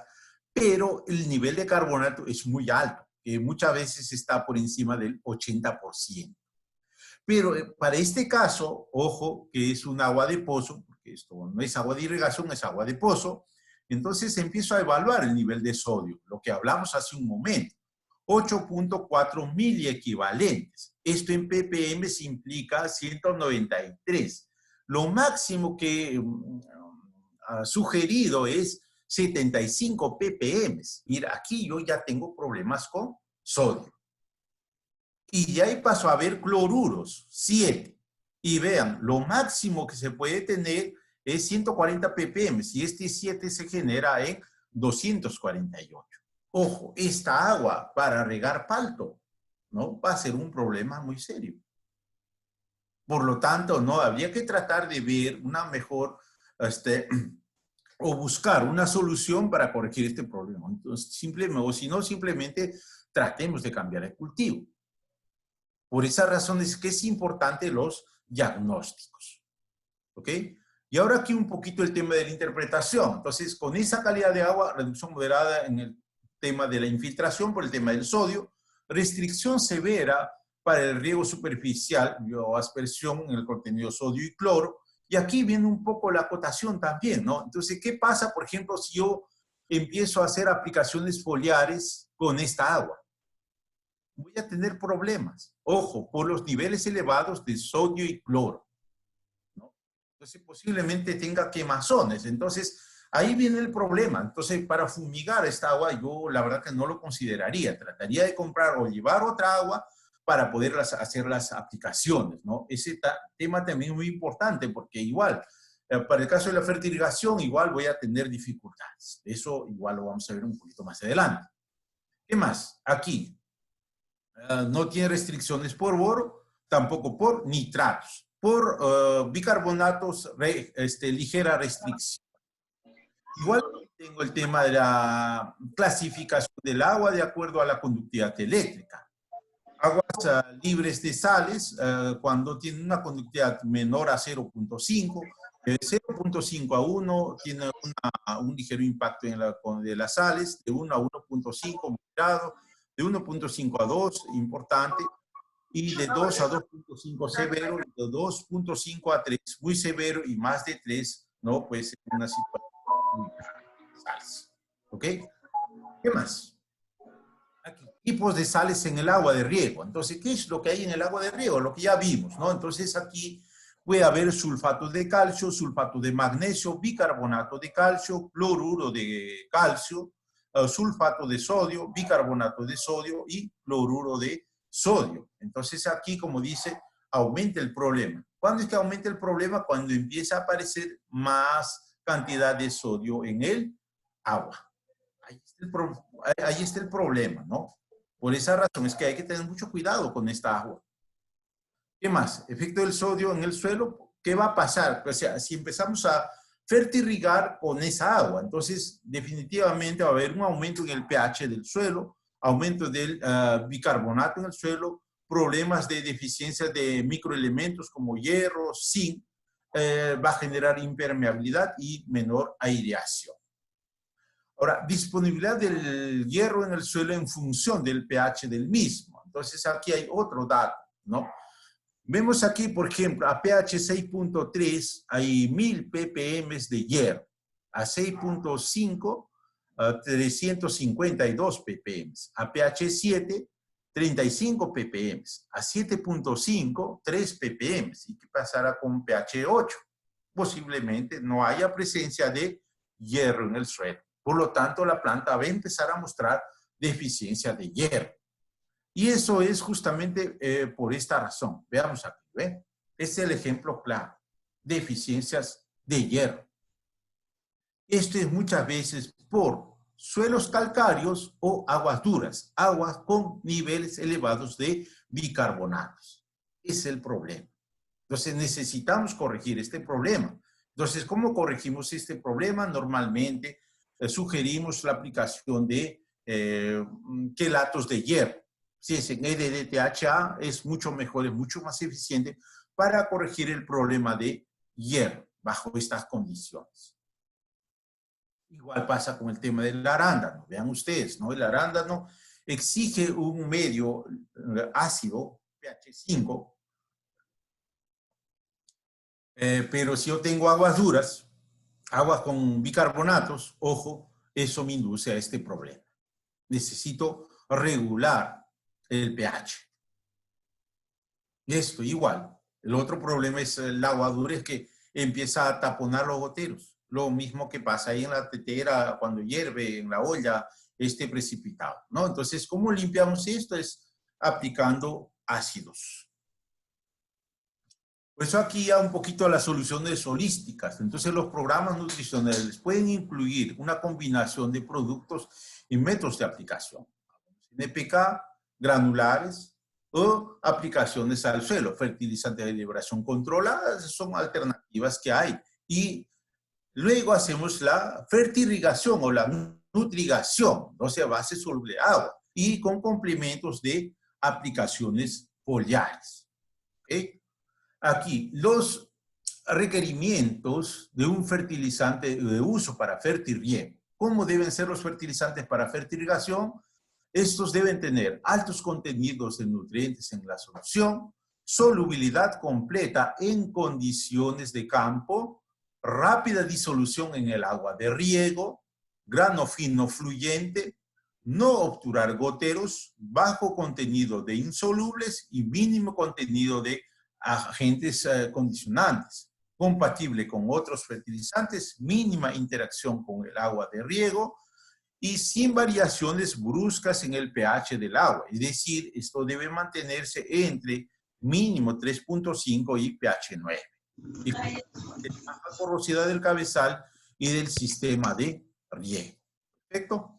pero el nivel de carbonato es muy alto, que muchas veces está por encima del 80%. Pero para este caso, ojo, que es un agua de pozo, porque esto no es agua de irrigación, es agua de pozo. Entonces empiezo a evaluar el nivel de sodio, lo que hablamos hace un momento. 8.4 miliequivalentes. Esto en ppm se implica 193. Lo máximo que ha sugerido es 75 ppm. Mira, aquí yo ya tengo problemas con sodio. Y ya ahí paso a ver cloruros, 7. Y vean, lo máximo que se puede tener es 140 ppm. Y este 7 se genera en 248. Ojo, esta agua para regar palto, ¿no? Va a ser un problema muy serio. Por lo tanto, no, habría que tratar de ver una mejor, o buscar una solución para corregir este problema. Entonces, simplemente, o si no, simplemente tratemos de cambiar el cultivo. Por esa razón es que es importante los diagnósticos. ¿Ok? Y ahora aquí un poquito el tema de la interpretación. Entonces, con esa calidad de agua, reducción moderada en el tema de la infiltración por el tema del sodio, restricción severa para el riego superficial, bioaspersión en el contenido sodio y cloro. Y aquí viene un poco la acotación también, ¿no? Entonces, ¿qué pasa, por ejemplo, si yo empiezo a hacer aplicaciones foliares con esta agua? Voy a tener problemas, ojo, por los niveles elevados de sodio y cloro, ¿no? Entonces posiblemente tenga quemazones. Entonces ahí viene el problema. Entonces para fumigar esta agua yo la verdad que no lo consideraría. Trataría de comprar o llevar otra agua para poder hacer las aplicaciones, ¿no? Ese tema también es muy importante porque igual, para el caso de la fertilización, igual voy a tener dificultades. Eso igual lo vamos a ver un poquito más adelante. ¿Qué más? Aquí. No tiene restricciones por boro, tampoco por nitratos. Por bicarbonatos, ligera restricción. Igual tengo el tema de la clasificación del agua de acuerdo a la conductividad eléctrica. Aguas libres de sales, cuando tienen una conductividad menor a 0.5, de 0.5 a 1 tiene un ligero impacto de las sales, de 1 a 1.5 moderado, de 1.5 a 2, importante, y de 2 a 2.5 severo, y de 2.5 a 3 muy severo, y más de 3, ¿no? Puede ser una situación muy sales. ¿Ok? ¿Qué más? Aquí, tipos de sales en el agua de riego. Entonces, ¿qué es lo que hay en el agua de riego? Lo que ya vimos, ¿no? Entonces, aquí puede haber sulfato de calcio, sulfato de magnesio, bicarbonato de calcio, cloruro de calcio, sulfato de sodio, bicarbonato de sodio y cloruro de sodio. Entonces aquí, como dice, aumenta el problema. ¿Cuándo es que aumenta el problema? Cuando empieza a aparecer más cantidad de sodio en el agua. Ahí está el problema, ¿no? Por esa razón es que hay que tener mucho cuidado con esta agua. ¿Qué más? Efecto del sodio en el suelo. ¿Qué va a pasar? O sea, si empezamos a fertirrigar con esa agua, entonces definitivamente va a haber un aumento en el pH del suelo, aumento del bicarbonato en el suelo, problemas de deficiencia de microelementos como hierro, zinc, va a generar impermeabilidad y menor aireación. Ahora, disponibilidad del hierro en el suelo en función del pH del mismo. Entonces aquí hay otro dato, ¿no? Vemos aquí, por ejemplo, a pH 6.3 hay 1000 ppm de hierro, a 6.5 352 ppm, a pH 7 35 ppm, a 7.5 3 ppm. ¿Y qué pasará con pH 8? Posiblemente no haya presencia de hierro en el suelo. Por lo tanto, la planta va a empezar a mostrar deficiencia de hierro. Y eso es justamente por esta razón. Veamos aquí, ¿ve? Este es el ejemplo claro. Deficiencias de hierro. Esto es muchas veces por suelos calcáreos o aguas duras, aguas con niveles elevados de bicarbonatos. Ese es el problema. Entonces necesitamos corregir este problema. Entonces, ¿cómo corregimos este problema? Normalmente sugerimos la aplicación de quelatos de hierro. Si es en EDTA, es mucho mejor, es mucho más eficiente para corregir el problema de hierro bajo estas condiciones. Igual pasa con el tema del arándano. Vean ustedes, ¿no? El arándano exige un medio ácido, pH 5, pero si yo tengo aguas duras, aguas con bicarbonatos, ojo, eso me induce a este problema. Necesito regular el pH. Esto igual. El otro problema es el agua dura, es que empieza a taponar los goteros. Lo mismo que pasa ahí en la tetera cuando hierve en la olla este precipitado, ¿no? Entonces, ¿cómo limpiamos esto? Es aplicando ácidos. Por eso aquí ya un poquito las soluciones holísticas. Entonces, los programas nutricionales pueden incluir una combinación de productos y métodos de aplicación. NPK, granulares o aplicaciones al suelo. Fertilizantes de liberación controlada son alternativas que hay. Y luego hacemos la fertirrigación o la nutrigación, o sea, base soluble de agua y con complementos de aplicaciones foliares. ¿Okay? Aquí, los requerimientos de un fertilizante de uso para fertirriego. ¿Cómo deben ser los fertilizantes para fertirrigación? Estos deben tener altos contenidos de nutrientes en la solución, solubilidad completa en condiciones de campo, rápida disolución en el agua de riego, grano fino fluyente, no obturar goteros, bajo contenido de insolubles y mínimo contenido de agentes condicionantes, compatible con otros fertilizantes, mínima interacción con el agua de riego, y sin variaciones bruscas en el pH del agua. Es decir, esto debe mantenerse entre mínimo 3.5 y pH 9. Y la porosidad del cabezal y del sistema de riego. ¿Perfecto?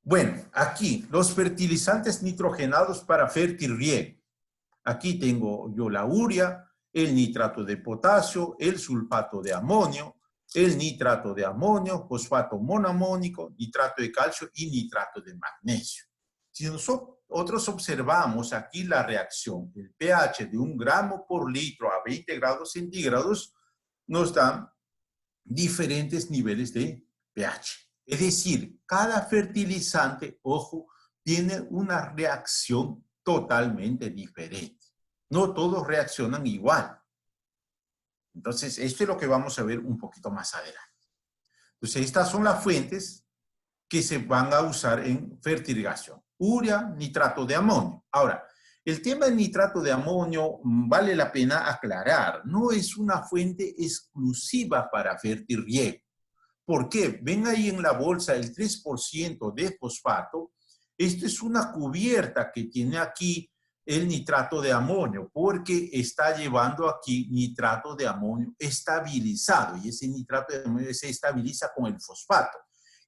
Bueno, aquí los fertilizantes nitrogenados para fertirriego. Aquí tengo yo la urea, el nitrato de potasio, el sulfato de amonio, el nitrato de amonio, fosfato monoamónico, nitrato de calcio y nitrato de magnesio. Si nosotros observamos aquí la reacción, el pH de 1 gramo por litro a 20 grados centígrados, nos dan diferentes niveles de pH. Es decir, cada fertilizante, ojo, tiene una reacción totalmente diferente. No todos reaccionan igual. Entonces, esto es lo que vamos a ver un poquito más adelante. Entonces, estas son las fuentes que se van a usar en fertilización. Urea, nitrato de amonio. Ahora, El tema del nitrato de amonio vale la pena aclarar, no es una fuente exclusiva para fertirriego. ¿Por qué? Ven ahí en la bolsa el 3% de fosfato. Esto es una cubierta que tiene aquí el nitrato de amonio, porque está llevando aquí nitrato de amonio estabilizado, y ese nitrato de amonio se estabiliza con el fosfato.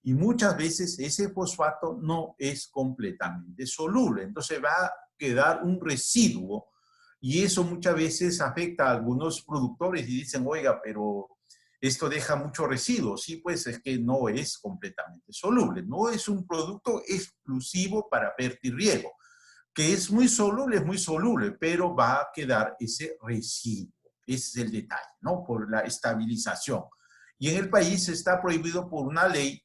Y muchas veces ese fosfato no es completamente soluble, entonces va a quedar un residuo, y eso muchas veces afecta a algunos productores y dicen, oiga, pero esto deja mucho residuo. Sí, pues es que no es completamente soluble, no es un producto exclusivo para fertirriego, que es muy soluble, pero va a quedar ese residuo. Ese es el detalle, ¿no? Por la estabilización. Y en el país está prohibido por una ley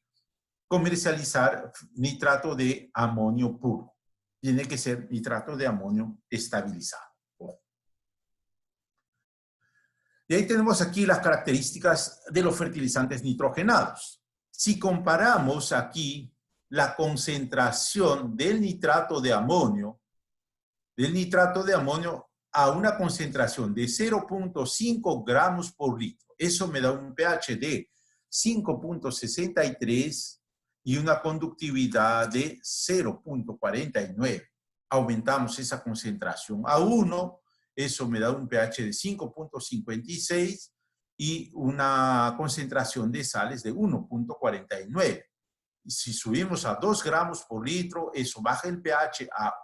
comercializar nitrato de amonio puro. Tiene que ser nitrato de amonio estabilizado. Y ahí tenemos aquí las características de los fertilizantes nitrogenados. Si comparamos aquí la concentración del nitrato de amonio a una concentración de 0.5 gramos por litro. Eso me da un pH de 5.63 y una conductividad de 0.49. Aumentamos esa concentración a 1, eso me da un pH de 5.56 y una concentración de sales de 1.49. Si subimos a 2 gramos por litro, eso baja el pH a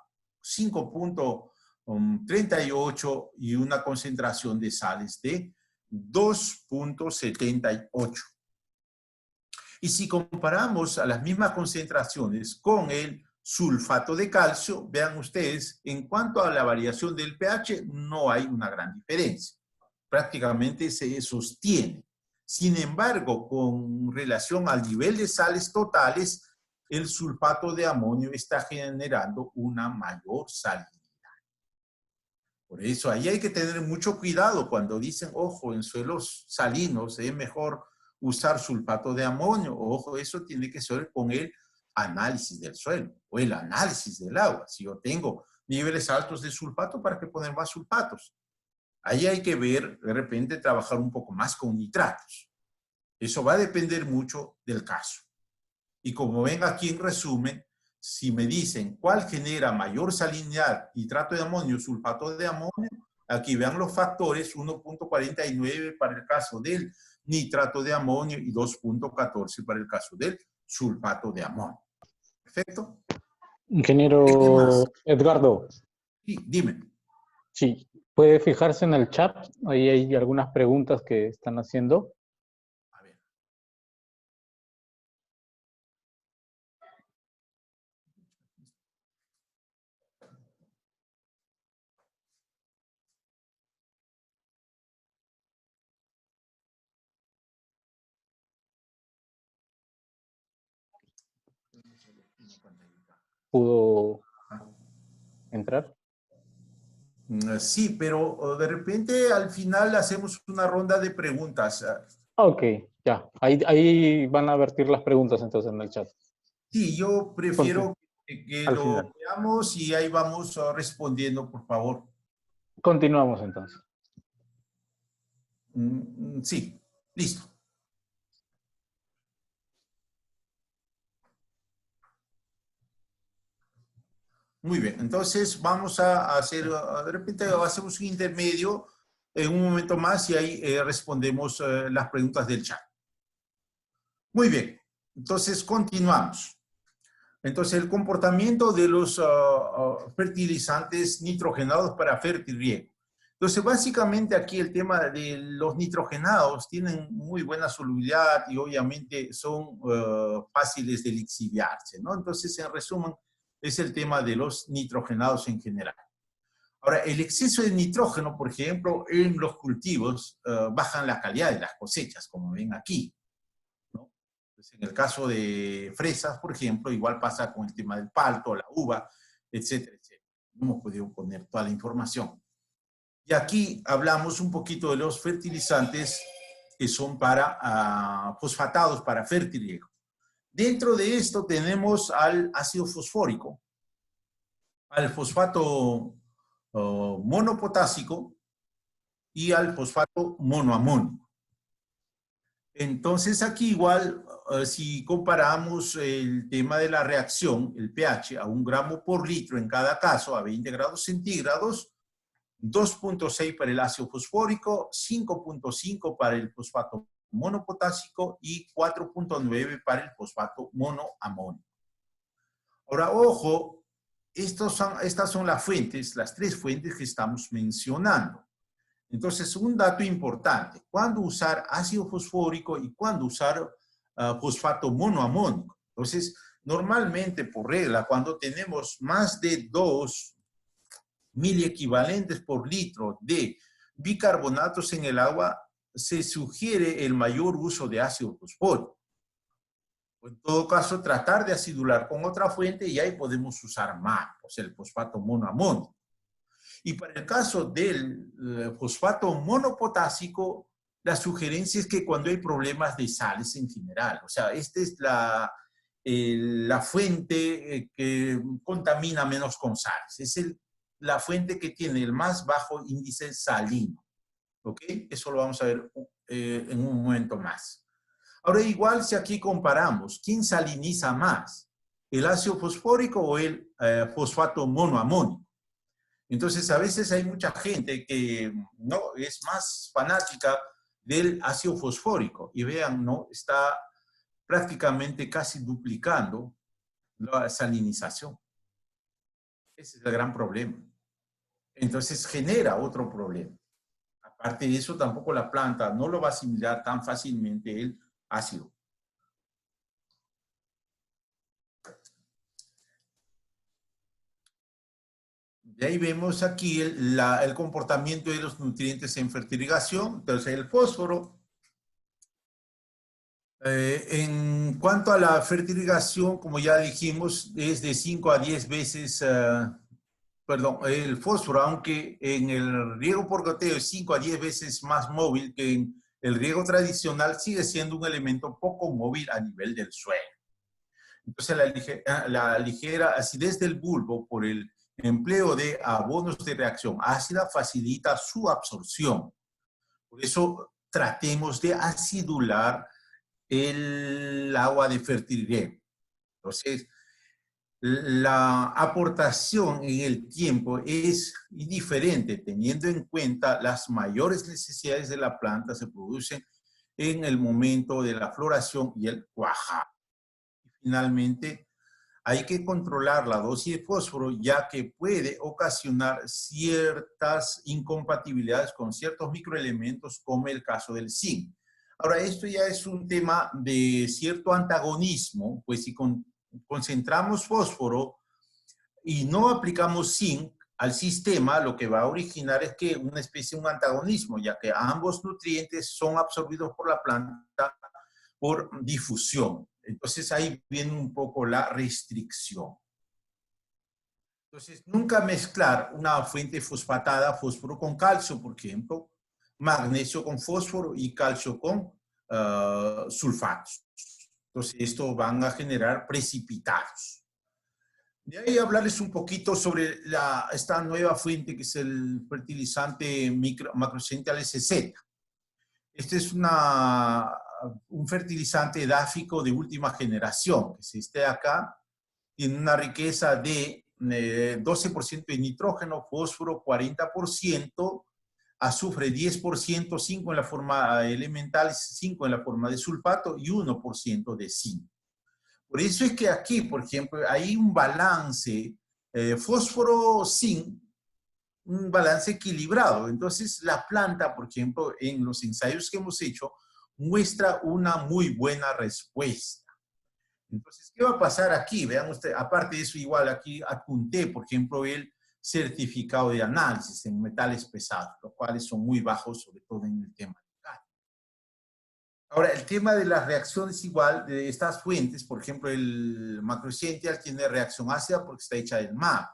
5.38 y una concentración de sales de 2.78. Y si comparamos a las mismas concentraciones con el sulfato de calcio, vean ustedes, en cuanto a la variación del pH, no hay una gran diferencia. Prácticamente se sostiene. Sin embargo, con relación al nivel de sales totales, el sulfato de amonio está generando una mayor salinidad. Por eso ahí hay que tener mucho cuidado cuando dicen, ojo, en suelos salinos es mejor usar sulfato de amonio. Ojo, eso tiene que ser con el análisis del suelo o el análisis del agua. Si yo tengo niveles altos de sulfato, ¿para qué poner más sulfatos? Ahí hay que ver, de repente, trabajar un poco más con nitratos. Eso va a depender mucho del caso. Y como ven aquí en resumen, si me dicen cuál genera mayor salinidad, nitrato de amonio, sulfato de amonio, aquí vean los factores, 1.49 para el caso del nitrato de amonio y 2.14 para el caso del sulfato de amonio. ¿Perfecto? ¿Qué más? Ingeniero Edgardo, Sí, dime. sí, puede fijarse en el chat, ahí hay algunas preguntas que están haciendo. A ver. ¿Pudo entrar? Sí, pero de repente al final hacemos una ronda de preguntas. Ok, ya, ahí van a vertir las preguntas entonces en el chat. Sí, yo prefiero que Al lo final. veamos y ahí vamos respondiendo, por favor. Continuamos entonces. Sí, listo. Muy bien, entonces vamos a hacer, de repente hacemos un intermedio en un momento más y ahí respondemos las preguntas del chat. Muy bien, entonces continuamos. Entonces el comportamiento de los fertilizantes nitrogenados para fertirriego. Entonces básicamente aquí el tema de los nitrogenados tienen muy buena solubilidad y obviamente son fáciles de lixiviarse, ¿no? Entonces en resumen es el tema de los nitrogenados en general. Ahora, el exceso de nitrógeno, por ejemplo, en los cultivos bajan la calidad de las cosechas, como ven aquí, ¿no? Pues en el caso de fresas, por ejemplo, igual pasa con el tema del palto, la uva, etcétera, etcétera. No hemos podido poner toda la información. Y aquí hablamos un poquito de los fertilizantes que son para fosfatados para fertirriego. Dentro de esto tenemos al ácido fosfórico, al fosfato monopotásico y al fosfato monoamónico. Entonces aquí igual, si comparamos el tema de la reacción, el pH, a 1 gramo por litro en cada caso, a 20 grados centígrados, 2.6 para el ácido fosfórico, 5.5 para el fosfato monopotásico y 4.9 para el fosfato monoamónico. Ahora, ojo, estas son las fuentes, las 3 fuentes que estamos mencionando. Entonces, un dato importante, ¿cuándo usar ácido fosfórico y cuándo usar fosfato monoamónico? Entonces, normalmente, por regla, cuando tenemos más de 2 miliequivalentes por litro de bicarbonatos en el agua, se sugiere el mayor uso de ácido fosfórico. En todo caso, tratar de acidular con otra fuente y ahí podemos usar más, o sea, el fosfato monoamónico. Y para el caso del fosfato monopotásico, la sugerencia es que cuando hay problemas de sales en general, o sea, esta es la fuente que contamina menos con sales, es la fuente que tiene el más bajo índice salino, ¿ok? Eso lo vamos a ver en un momento más. Ahora, igual si aquí comparamos, ¿quién saliniza más? ¿El ácido fosfórico o el fosfato monoamónico? Entonces, a veces hay mucha gente que no es más fanática del ácido fosfórico y vean, ¿no? Está prácticamente casi duplicando la salinización. Ese es el gran problema. Entonces, genera otro problema. Aparte de eso, tampoco la planta no lo va a asimilar tan fácilmente el ácido. De ahí vemos aquí el comportamiento de los nutrientes en fertilización. Entonces, el fósforo, en cuanto a la fertilización, como ya dijimos, es de 5 a 10 veces, perdón, el fósforo, aunque en el riego por goteo es 5 a 10 veces más móvil que en el riego tradicional, sigue siendo un elemento poco móvil a nivel del suelo. Entonces, la ligera acidez del bulbo por el empleo de abonos de reacción ácida facilita su absorción. Por eso tratemos de acidular el agua de fertilidad. Entonces, la aportación en el tiempo es diferente, teniendo en cuenta las mayores necesidades de la planta se producen en el momento de la floración y el cuajar. Finalmente, hay que controlar la dosis de fósforo ya que puede ocasionar ciertas incompatibilidades con ciertos microelementos como el caso del zinc. Ahora, esto ya es un tema de cierto antagonismo, pues si concentramos fósforo y no aplicamos zinc al sistema, lo que va a originar es que una especie de un antagonismo, ya que ambos nutrientes son absorbidos por la planta por difusión. Entonces ahí viene un poco la restricción. Entonces, nunca mezclar una fuente fosfatada, fósforo con calcio, por ejemplo, magnesio con fósforo y calcio con sulfatos. Entonces, esto van a generar precipitados. De ahí hablarles un poquito sobre esta nueva fuente que es el fertilizante macrocentral SZ. Este es un fertilizante edáfico de última generación, que es este de acá, tiene una riqueza de 12% de nitrógeno, fósforo 40%, azufre 10%, 5% en la forma elemental, 5% en la forma de sulfato y 1% de zinc. Por eso es que aquí, por ejemplo, hay un balance fósforo-zinc, un balance equilibrado. Entonces, la planta, por ejemplo, en los ensayos que hemos hecho, muestra una muy buena respuesta. Entonces, ¿qué va a pasar aquí? Vean ustedes, aparte de eso, igual aquí adjunté, por ejemplo, el certificado de análisis en metales pesados, los cuales son muy bajos, sobre todo en el tema de cal. Ahora, el tema de las reacciones igual, de estas fuentes, por ejemplo, el macroessential tiene reacción ácida porque está hecha del mar.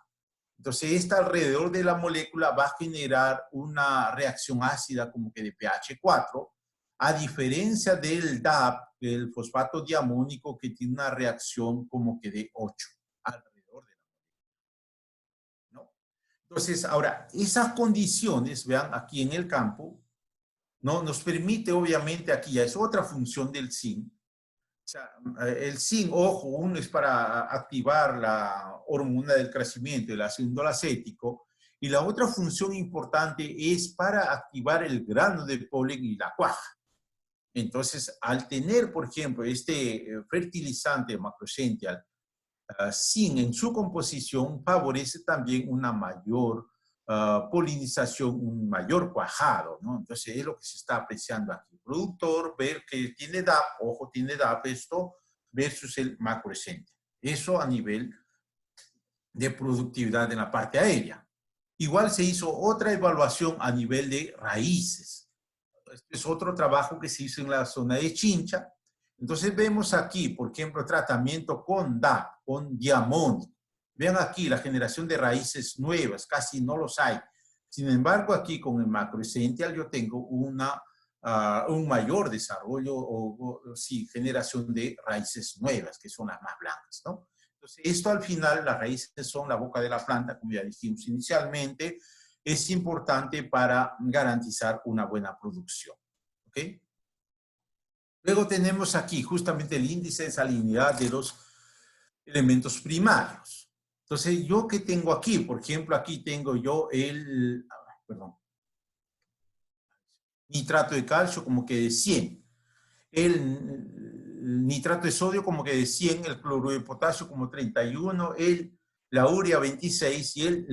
Entonces, esta alrededor de la molécula va a generar una reacción ácida como que de pH 4, a diferencia del DAP, el fosfato diamónico, que tiene una reacción como que de 8 alrededor de la molécula, ¿no? Entonces, ahora, esas condiciones, vean, aquí en el campo, ¿no? Nos permite, obviamente, aquí ya es otra función del zinc. O sea, el zinc, ojo, uno es para activar la hormona del crecimiento, el ácido acético, y la otra función importante es para activar el grano de polen y la cuaja. Entonces, al tener, por ejemplo, este fertilizante macroessential, zinc en su composición favorece también una mayor polinización, un mayor cuajado, ¿no? Entonces es lo que se está apreciando aquí. El productor ver que tiene DAP, ojo, tiene DAP esto, versus el macroessential. Eso a nivel de productividad en la parte aérea. Igual se hizo otra evaluación a nivel de raíces. Este es otro trabajo que se hizo en la zona de Chincha. Entonces vemos aquí, por ejemplo, tratamiento con DAP, con diamónico. Vean aquí la generación de raíces nuevas, casi no los hay. Sin embargo, aquí con el macroessential yo tengo un mayor desarrollo o sí, generación de raíces nuevas, que son las más blancas, ¿no? Entonces, esto al final, las raíces son la boca de la planta, como ya dijimos inicialmente, es importante para garantizar una buena producción. ¿Ok? Luego tenemos aquí justamente el índice de salinidad de los elementos primarios. Entonces, ¿yo qué tengo aquí? Por ejemplo, aquí tengo yo el, perdón, nitrato de calcio como que de 100. El nitrato de sodio como que de 100, el cloruro de potasio como 31, la urea 26 y el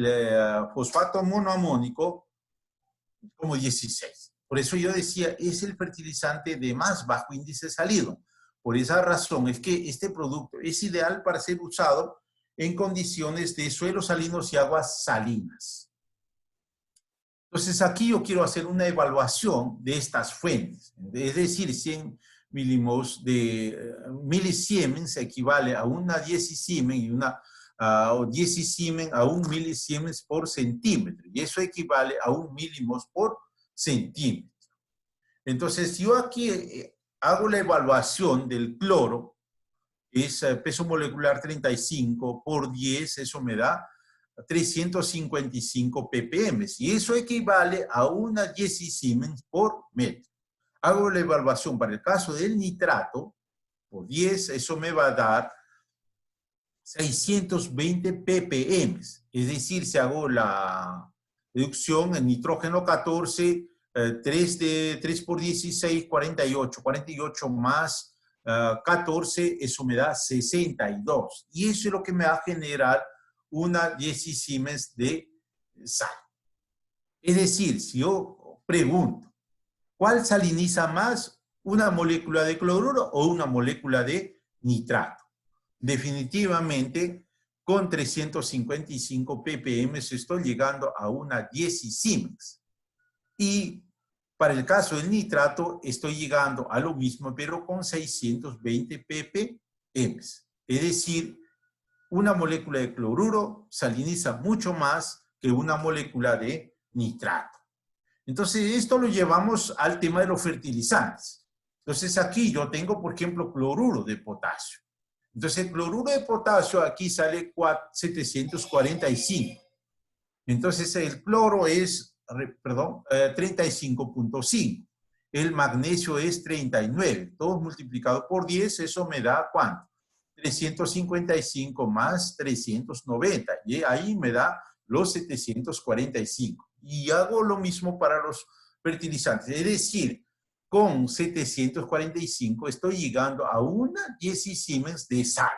fosfato monoamónico como 16. Por eso yo decía, es el fertilizante de más bajo índice salido. Por esa razón es que este producto es ideal para ser usado en condiciones de suelos salinos y aguas salinas. Entonces aquí yo quiero hacer una evaluación de estas fuentes. Es decir, 100 milimols de milisiemens equivale a una 10 Siemens y una o 10 Siemens a 1 milisiemens por centímetro. Y eso equivale a 1 milimols por centímetro. Entonces, yo aquí hago la evaluación del cloro, es peso molecular 35 por 10, eso me da 355 ppm, y eso equivale a una 10 Siemens por metro. Hago la evaluación para el caso del nitrato, por 10, eso me va a dar 620 ppm, es decir, si hago la reducción en nitrógeno 14, 3 por 16, 48, 48 más 14, eso me da 62. Y eso es lo que me va a generar una 10 Siemens de sal. Es decir, si yo pregunto, ¿cuál saliniza más? ¿Una molécula de cloruro o una molécula de nitrato? Definitivamente, con 355 ppm estoy llegando a una 10 Siemens. Y para el caso del nitrato, estoy llegando a lo mismo, pero con 620 ppm. Es decir, una molécula de cloruro saliniza mucho más que una molécula de nitrato. Entonces, esto lo llevamos al tema de los fertilizantes. Entonces, aquí yo tengo, por ejemplo, cloruro de potasio. Entonces, el cloruro de potasio aquí sale 745. Entonces, el cloro es, perdón, 35.5. El magnesio es 39. Todo multiplicado por 10, eso me da ¿cuánto? 355 más 390. Y ahí me da los 745. Y hago lo mismo para los fertilizantes. Es decir, con 745 estoy llegando a una 10 Siemens de sal.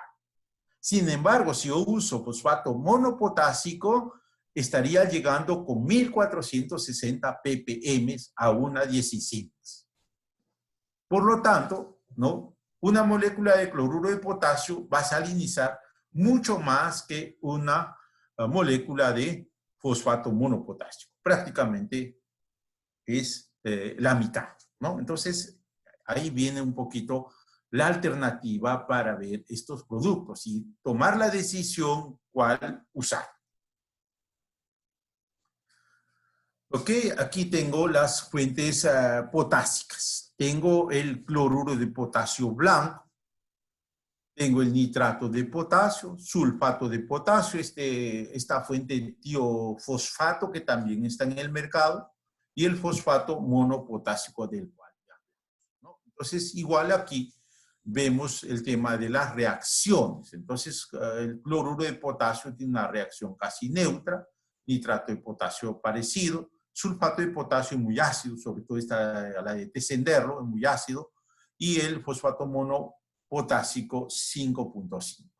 Sin embargo, si yo uso fosfato monopotásico, estaría llegando con 1460 ppm a una 10 Siemens. Por lo tanto, ¿no? Una molécula de cloruro de potasio va a salinizar mucho más que una molécula de fosfato monopotásico. Prácticamente es la mitad, ¿no? Entonces, ahí viene un poquito la alternativa para ver estos productos y tomar la decisión cuál usar. Ok, aquí tengo las fuentes potásicas. Tengo el cloruro de potasio blanco, Tengo el nitrato de potasio, sulfato de potasio, esta fuente de tiofosfato que también está en el mercado, y el fosfato monopotásico del cual ya hablamos, ¿no? Entonces, igual aquí vemos el tema de las reacciones. Entonces, el cloruro de potasio tiene una reacción casi neutra, nitrato de potasio parecido, sulfato de potasio muy ácido, sobre todo la de descenderlo, es muy ácido, y el fosfato monopotásico 5.5.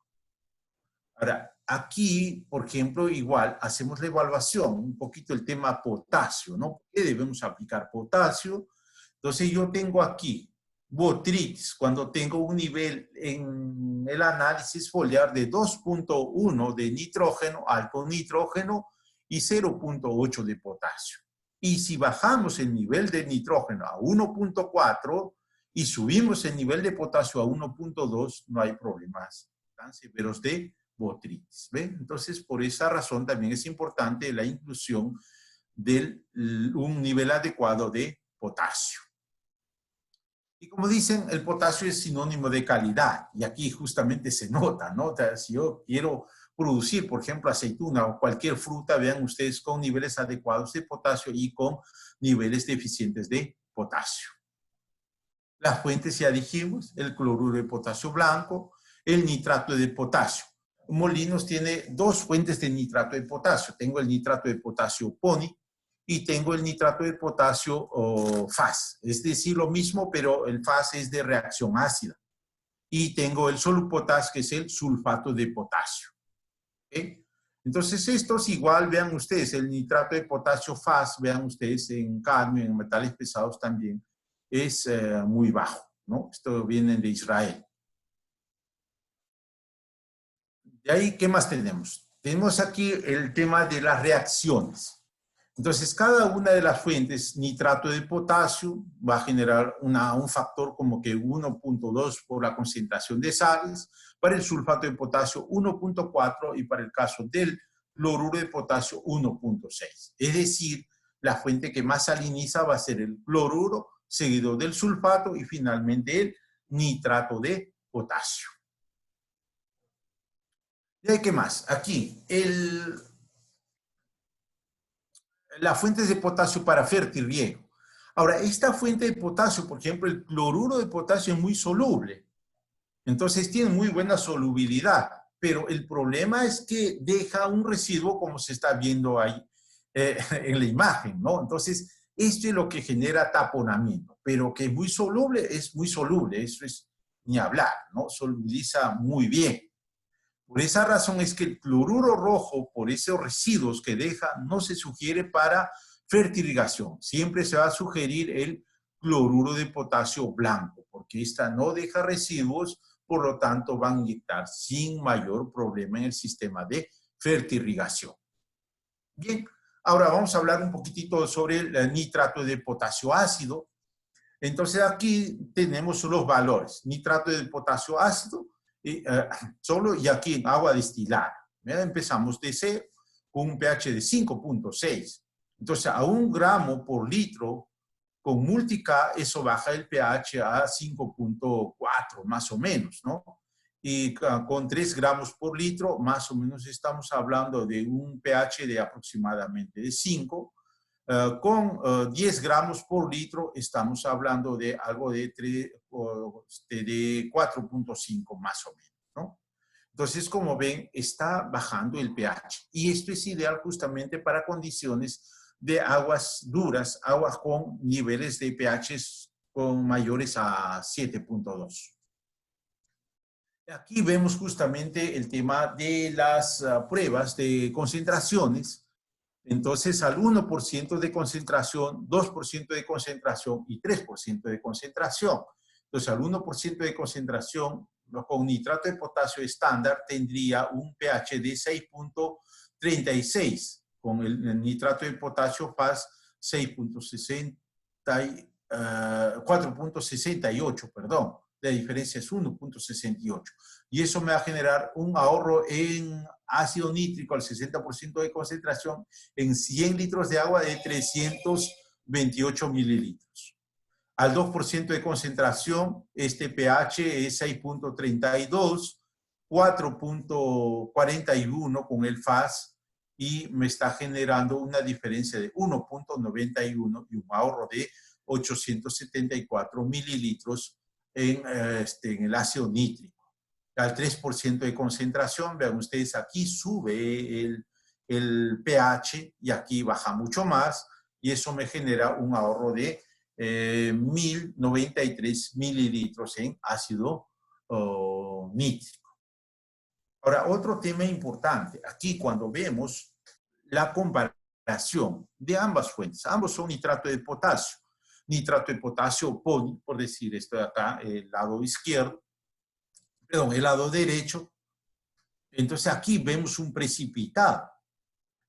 Ahora, aquí, por ejemplo, igual hacemos la evaluación, un poquito el tema potasio, ¿no? ¿Por qué debemos aplicar potasio? Entonces yo tengo aquí botritis, cuando tengo un nivel en el análisis foliar de 2.1 de nitrógeno, alto nitrógeno, y 0.8 de potasio. Y si bajamos el nivel de nitrógeno a 1.4 y subimos el nivel de potasio a 1.2, no hay problemas tan severos de botritis. ¿Ven? Entonces, por esa razón también es importante la inclusión de un nivel adecuado de potasio. Y como dicen, el potasio es sinónimo de calidad, y aquí justamente se nota, ¿no? O sea, si yo quiero producir, por ejemplo, aceituna o cualquier fruta, vean ustedes, con niveles adecuados de potasio y con niveles deficientes de potasio. Las fuentes ya dijimos, el cloruro de potasio blanco, el nitrato de potasio. Molinos tiene dos fuentes de nitrato de potasio. Tengo el nitrato de potasio PONI y tengo el nitrato de potasio FAS. Es decir, lo mismo, pero el FAS es de reacción ácida. Y tengo el solupotas, que es el sulfato de potasio. ¿Okay? Entonces, estos igual, vean ustedes, el nitrato de potasio FAS, vean ustedes, en cadmio, en metales pesados también, es muy bajo, ¿no? Esto viene de Israel. De ahí, ¿qué más tenemos? Tenemos aquí el tema de las reacciones. Entonces, cada una de las fuentes, nitrato de potasio, va a generar un factor como que 1.2 por la concentración de sales, para el sulfato de potasio 1.4 y para el caso del cloruro de potasio 1.6. Es decir, la fuente que más saliniza va a ser el cloruro, seguido del sulfato y finalmente el nitrato de potasio. ¿Y qué más? Aquí, las fuentes de potasio para fertirriego. Ahora, esta fuente de potasio, por ejemplo, el cloruro de potasio es muy soluble. Entonces tiene muy buena solubilidad, pero el problema es que deja un residuo como se está viendo ahí en la imagen, ¿no? Entonces, esto es lo que genera taponamiento, pero que es muy soluble, eso es ni hablar, ¿no? Solubiliza muy bien. Por esa razón es que el cloruro rojo, por esos residuos que deja, no se sugiere para fertirrigación. Siempre se va a sugerir el cloruro de potasio blanco, porque esta no deja residuos, por lo tanto van a inyectar sin mayor problema en el sistema de fertirrigación. Bien, ahora vamos a hablar un poquitito sobre el nitrato de potasio ácido. Entonces aquí tenemos los valores. Nitrato de potasio ácido, solo y aquí en agua destilada. Empezamos de cero con un pH de 5.6. Entonces a 1 gramo por litro con Multica, eso baja el pH a 5.4 más o menos, ¿no? Y con 3 gramos por litro, más o menos estamos hablando de un pH de aproximadamente de 5. Con 10 gramos por litro estamos hablando de algo de 4.5 más o menos, ¿no? Entonces, como ven, está bajando el pH. Y esto es ideal justamente para condiciones de aguas duras, aguas con niveles de pH con mayores a 7.2. Aquí vemos justamente el tema de las pruebas de concentraciones. Entonces, al 1% de concentración, 2% de concentración y 3% de concentración. Entonces, al 1% de concentración, con nitrato de potasio estándar, tendría un pH de 6.36. Con el nitrato de potasio FAS, 4.68, perdón. La diferencia es 1.68. Y eso me va a generar un ahorro en ácido nítrico al 60% de concentración en 100 litros de agua de 328 mililitros. Al 2% de concentración, este pH es 6.32, 4.41 con el FAS, y me está generando una diferencia de 1.91 y un ahorro de 874 mililitros en el ácido nítrico. Al 3% de concentración, vean ustedes aquí, sube el pH y aquí baja mucho más, y eso me genera un ahorro de 1093 mililitros en ácido nítrico. Ahora, otro tema importante, aquí cuando vemos la comparación de ambas fuentes, ambos son nitrato de potasio PONI, por decir esto de acá, el lado izquierdo, perdón, el lado derecho. Entonces aquí vemos un precipitado.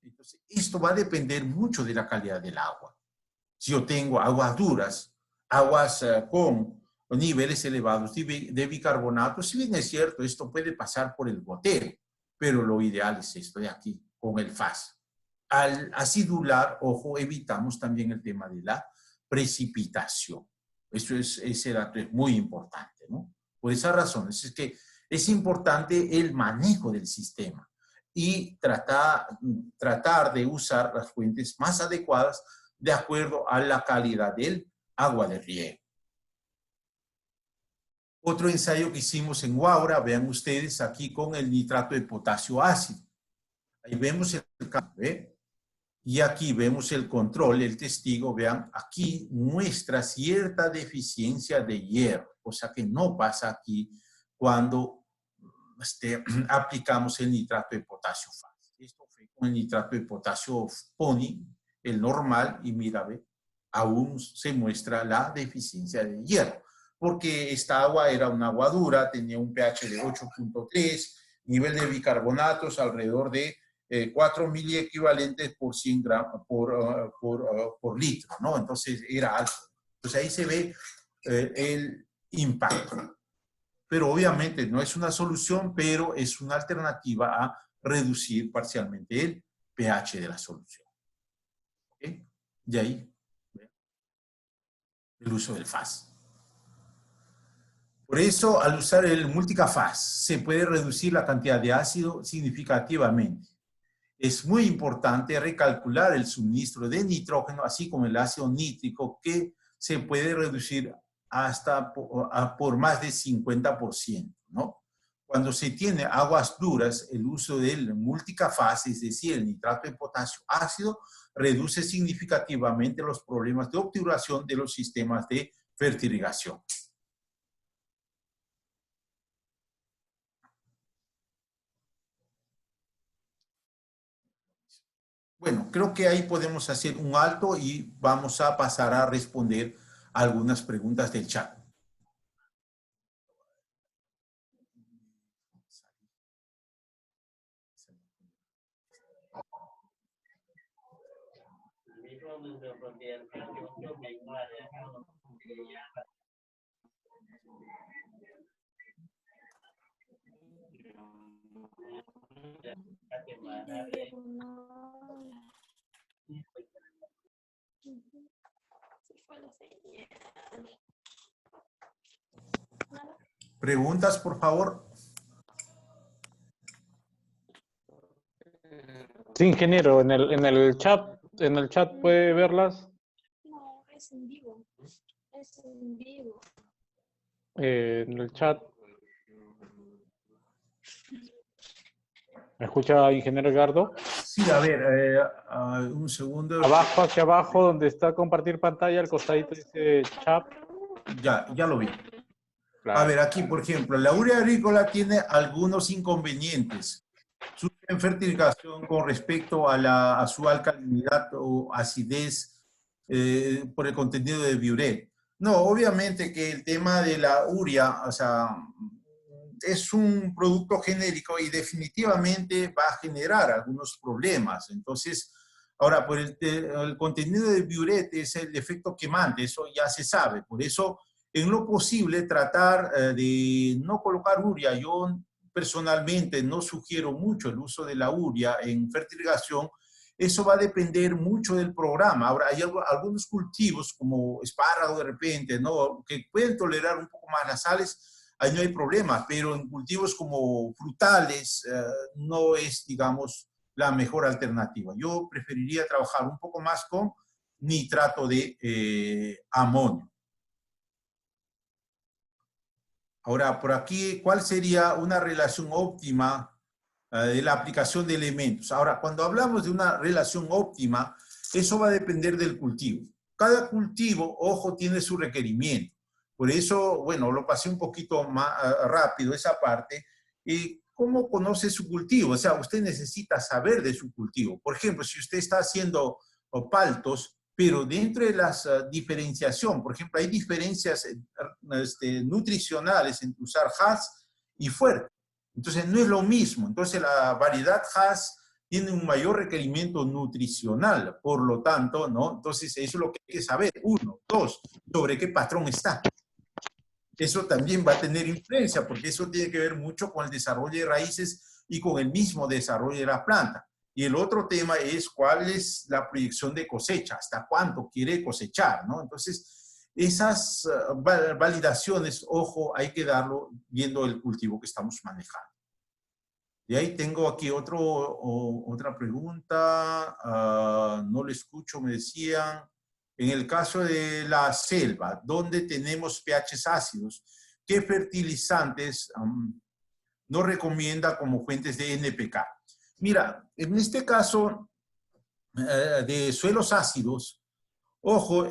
Entonces, esto va a depender mucho de la calidad del agua. Si yo tengo aguas duras, aguas con niveles elevados de bicarbonato, si bien es cierto, esto puede pasar por el gotero, pero lo ideal es esto de aquí, con el FAS. Al acidular, ojo, evitamos también el tema de la precipitación. Ese dato es muy importante, ¿no? Por esa razón, es que es importante el manejo del sistema y tratar de usar las fuentes más adecuadas de acuerdo a la calidad del agua de riego. Otro ensayo que hicimos en Huaura, vean ustedes aquí con el nitrato de potasio ácido. Ahí vemos el cambio, ¿eh? Y aquí vemos el control, el testigo, vean, aquí muestra cierta deficiencia de hierro, cosa que no pasa aquí cuando aplicamos el nitrato de potasio FAS. Esto fue con el nitrato de potasio PONI, el normal, y mira, ve, aún se muestra la deficiencia de hierro, porque esta agua era una agua dura, tenía un pH de 8.3, nivel de bicarbonatos alrededor de 4 miliequivalentes por 100 gramos por litro, ¿no? Entonces era alto. Entonces ahí se ve el impacto. Pero obviamente no es una solución, pero es una alternativa a reducir parcialmente el pH de la solución. ¿Okay? Y ahí, el uso del FAS. Por eso, al usar el multicafaz, se puede reducir la cantidad de ácido significativamente. Es muy importante recalcular el suministro de nitrógeno, así como el ácido nítrico, que se puede reducir hasta por más de 50%, ¿no? Cuando se tiene aguas duras, el uso del multicafaz, es decir, el nitrato de potasio ácido, reduce significativamente los problemas de obturación de los sistemas de fertirrigación. Bueno, creo que ahí podemos hacer un alto y vamos a pasar a responder algunas preguntas del chat. Preguntas, por favor. Sí, ingeniero, en el chat puede verlas. No, es en vivo. Es en vivo. En el chat. ¿Me escucha, ingeniero Edgardo? Sí, a ver, un segundo. Abajo, hacia abajo, donde está compartir pantalla, al costadito dice chat. Ya lo vi. Claro. A ver, aquí, por ejemplo, la urea agrícola tiene algunos inconvenientes. Su fertilización con respecto a su alcalinidad o acidez por el contenido de biuret. No, obviamente que el tema de la urea, o sea, es un producto genérico y definitivamente va a generar algunos problemas. Entonces, ahora, por el contenido de biuret es el efecto quemante, eso ya se sabe. Por eso, en lo posible, tratar de no colocar urea. Yo personalmente no sugiero mucho el uso de la urea en fertilización eso va a depender mucho del programa. Ahora, hay algunos cultivos como espárrago de repente, ¿no? Que pueden tolerar un poco más las sales, ahí no hay problema, pero en cultivos como frutales no es, digamos, la mejor alternativa. Yo preferiría trabajar un poco más con nitrato de amonio. Ahora, por aquí, ¿cuál sería una relación óptima de la aplicación de elementos? Ahora, cuando hablamos de una relación óptima, eso va a depender del cultivo. Cada cultivo, ojo, tiene su requerimiento. Por eso, bueno, lo pasé un poquito más rápido esa parte. ¿Cómo conoce su cultivo? O sea, usted necesita saber de su cultivo. Por ejemplo, si usted está haciendo paltos, pero dentro de la diferenciación, por ejemplo, hay diferencias nutricionales entre usar Hass y fuerte. Entonces, no es lo mismo. Entonces, la variedad Hass tiene un mayor requerimiento nutricional, por lo tanto, ¿no? Entonces, eso es lo que hay que saber. Uno, dos, sobre qué patrón está. Eso también va a tener influencia, porque eso tiene que ver mucho con el desarrollo de raíces y con el mismo desarrollo de la planta. Y el otro tema es cuál es la proyección de cosecha, hasta cuánto quiere cosechar, ¿no? Entonces, esas validaciones, ojo, hay que darlo viendo el cultivo que estamos manejando. Y ahí tengo aquí otra pregunta, no lo escucho, me decían, en el caso de la selva, donde tenemos pHs ácidos, ¿qué fertilizantes nos recomienda como fuentes de NPK? Mira, en este caso de suelos ácidos, ojo,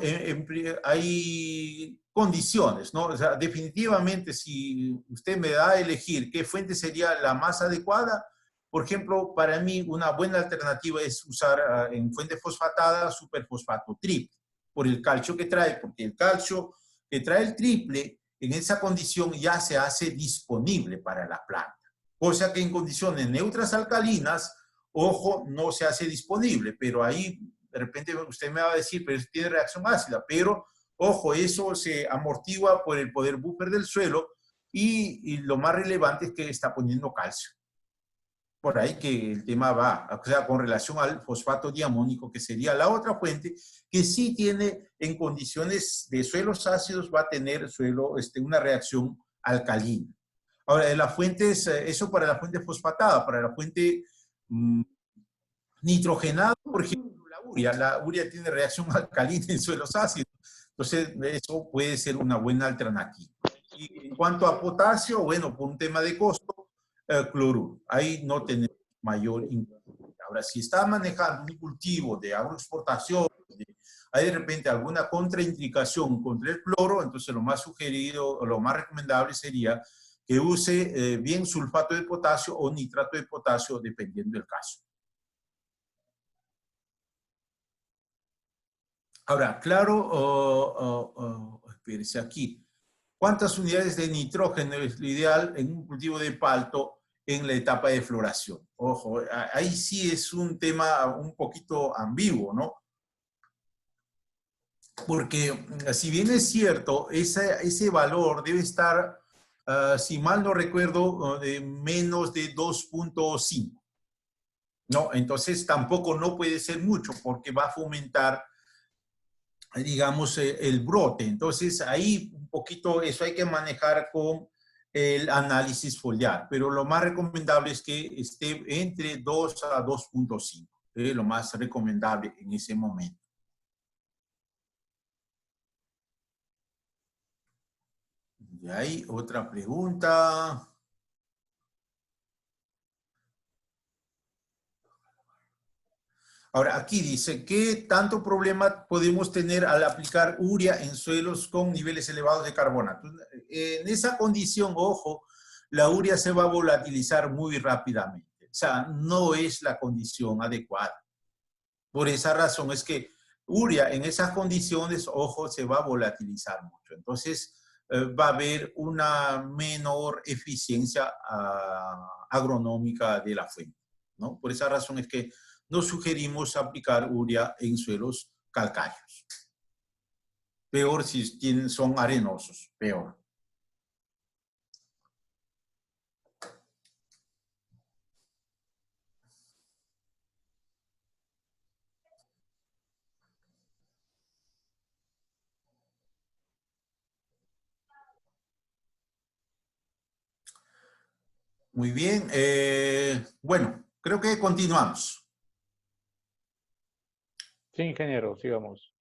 hay condiciones, ¿no? O sea, definitivamente, si usted me da a elegir qué fuente sería la más adecuada, por ejemplo, para mí una buena alternativa es usar en fuente fosfatada superfosfato triple, por el calcio que trae, porque el calcio que trae el triple, en esa condición ya se hace disponible para la planta. Cosa que en condiciones neutras alcalinas, ojo, no se hace disponible, pero ahí de repente usted me va a decir, pero tiene reacción ácida, pero ojo, eso se amortigua por el poder buffer del suelo y lo más relevante es que está poniendo calcio. Por ahí que el tema va, o sea, con relación al fosfato diamónico, que sería la otra fuente, que sí tiene en condiciones de suelos ácidos, va a tener una reacción alcalina. Ahora, de las fuentes, eso para la fuente fosfatada, para la fuente nitrogenada, por ejemplo, la urea tiene reacción alcalina en suelos ácidos, entonces eso puede ser una buena alternativa. Y en cuanto a potasio, bueno, por un tema de costo, cloruro, ahí no tenemos mayor inconveniente. Ahora, si está manejando un cultivo de agroexportación, hay de repente alguna contraindicación contra el cloro, entonces lo más sugerido, o lo más recomendable sería que use bien sulfato de potasio o nitrato de potasio, dependiendo del caso. Ahora, claro, espérese aquí. ¿Cuántas unidades de nitrógeno es lo ideal en un cultivo de palto en la etapa de floración? Ojo, ahí sí es un tema un poquito ambiguo, ¿no? Porque si bien es cierto, ese valor debe estar, si mal no recuerdo, de menos de 2.5. ¿No? Entonces tampoco no puede ser mucho porque va a fomentar, digamos, el brote. Entonces, ahí un poquito eso hay que manejar con el análisis foliar, pero lo más recomendable es que esté entre 2 a 2.5, lo más recomendable en ese momento. Y ahí otra pregunta. Ahora, aquí dice, ¿qué tanto problema podemos tener al aplicar urea en suelos con niveles elevados de carbonato? En esa condición, ojo, la urea se va a volatilizar muy rápidamente. O sea, no es la condición adecuada. Por esa razón es que urea en esas condiciones, ojo, se va a volatilizar mucho. Entonces, va a haber una menor eficiencia agronómica de la fuente, ¿no? Por esa razón es que nos sugerimos aplicar urea en suelos calcáreos. Peor si son arenosos, peor. Muy bien. Bueno, creo que continuamos. Sí, ingeniero, sigamos.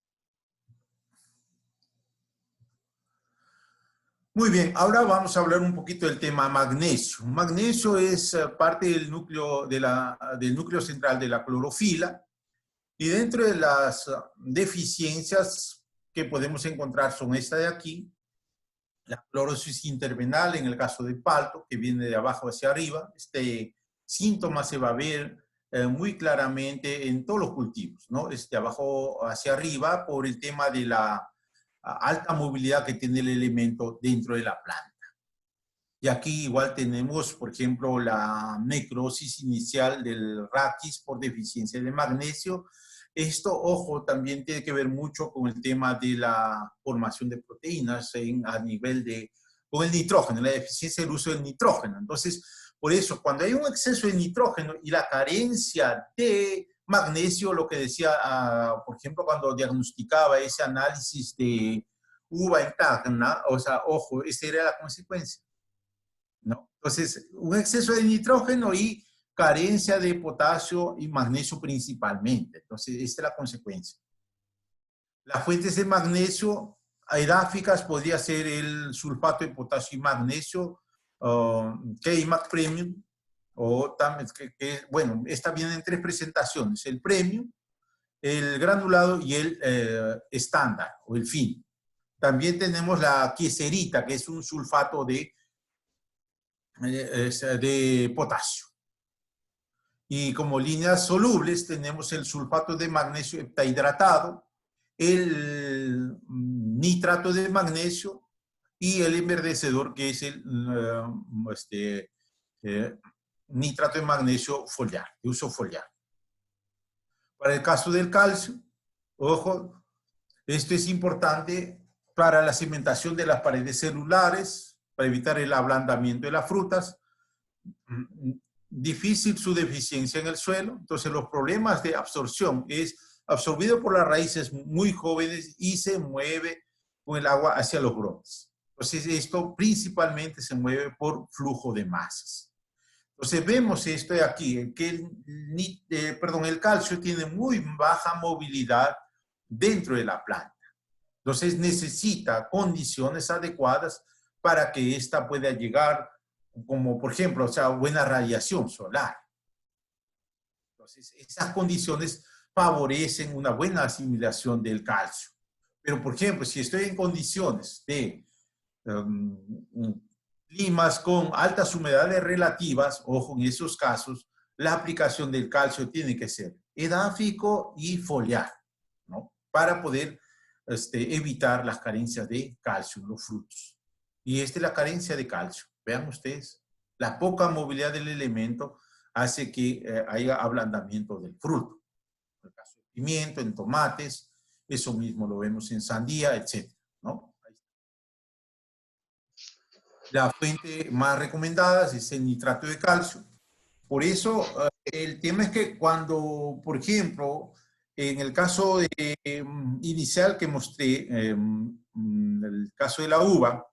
Muy bien, ahora vamos a hablar un poquito del tema magnesio. Magnesio es parte del núcleo, del núcleo central de la clorofila y dentro de las deficiencias que podemos encontrar son esta de aquí, la clorosis intervenal en el caso de palto, que viene de abajo hacia arriba. Este síntoma se va a ver muy claramente en todos los cultivos, ¿no? De abajo hacia arriba por el tema de la alta movilidad que tiene el elemento dentro de la planta. Y aquí igual tenemos, por ejemplo, la necrosis inicial del raquis por deficiencia de magnesio. Esto, ojo, también tiene que ver mucho con el tema de la formación de proteínas a nivel de, con el nitrógeno, la deficiencia del uso del nitrógeno. Entonces, por eso, cuando hay un exceso de nitrógeno y la carencia de magnesio, lo que decía, por ejemplo, cuando diagnosticaba ese análisis de uva en Tacna, o sea, ojo, esa era la consecuencia, ¿no? Entonces, un exceso de nitrógeno y carencia de potasio y magnesio principalmente. Entonces, esta es la consecuencia. Las fuentes de magnesio edáficas podría ser el sulfato de potasio y magnesio, K-Mag Premium, o también, bueno, esta viene en 3 presentaciones, el Premium, el granulado y el estándar, o el fin. También tenemos la quieserita, que es un sulfato de potasio. Y como líneas solubles tenemos el sulfato de magnesio heptahidratado, el nitrato de magnesio y el enverdecedor, que es el nitrato de magnesio foliar, de uso foliar. Para el caso del calcio, ojo, esto es importante para la cimentación de las paredes celulares, para evitar el ablandamiento de las frutas. Difícil su deficiencia en el suelo, entonces los problemas de absorción es absorbido por las raíces muy jóvenes y se mueve con el agua hacia los brotes. Entonces esto principalmente se mueve por flujo de masas. Entonces vemos esto de aquí, que el calcio tiene muy baja movilidad dentro de la planta. Entonces necesita condiciones adecuadas para que ésta pueda llegar, como por ejemplo, o sea, buena radiación solar. Entonces, esas condiciones favorecen una buena asimilación del calcio. Pero, por ejemplo, si estoy en condiciones de climas con altas humedades relativas, ojo, en esos casos, la aplicación del calcio tiene que ser edáfico y foliar, ¿no? Para poder evitar las carencias de calcio en los frutos. Y esta es la carencia de calcio. Vean ustedes, la poca movilidad del elemento hace que haya ablandamiento del fruto. En el caso de pimiento, en tomates, eso mismo lo vemos en sandía, etc., ¿no? La fuente más recomendada es el nitrato de calcio. Por eso, el tema es que cuando, por ejemplo, en el caso inicial que mostré, el caso de la uva,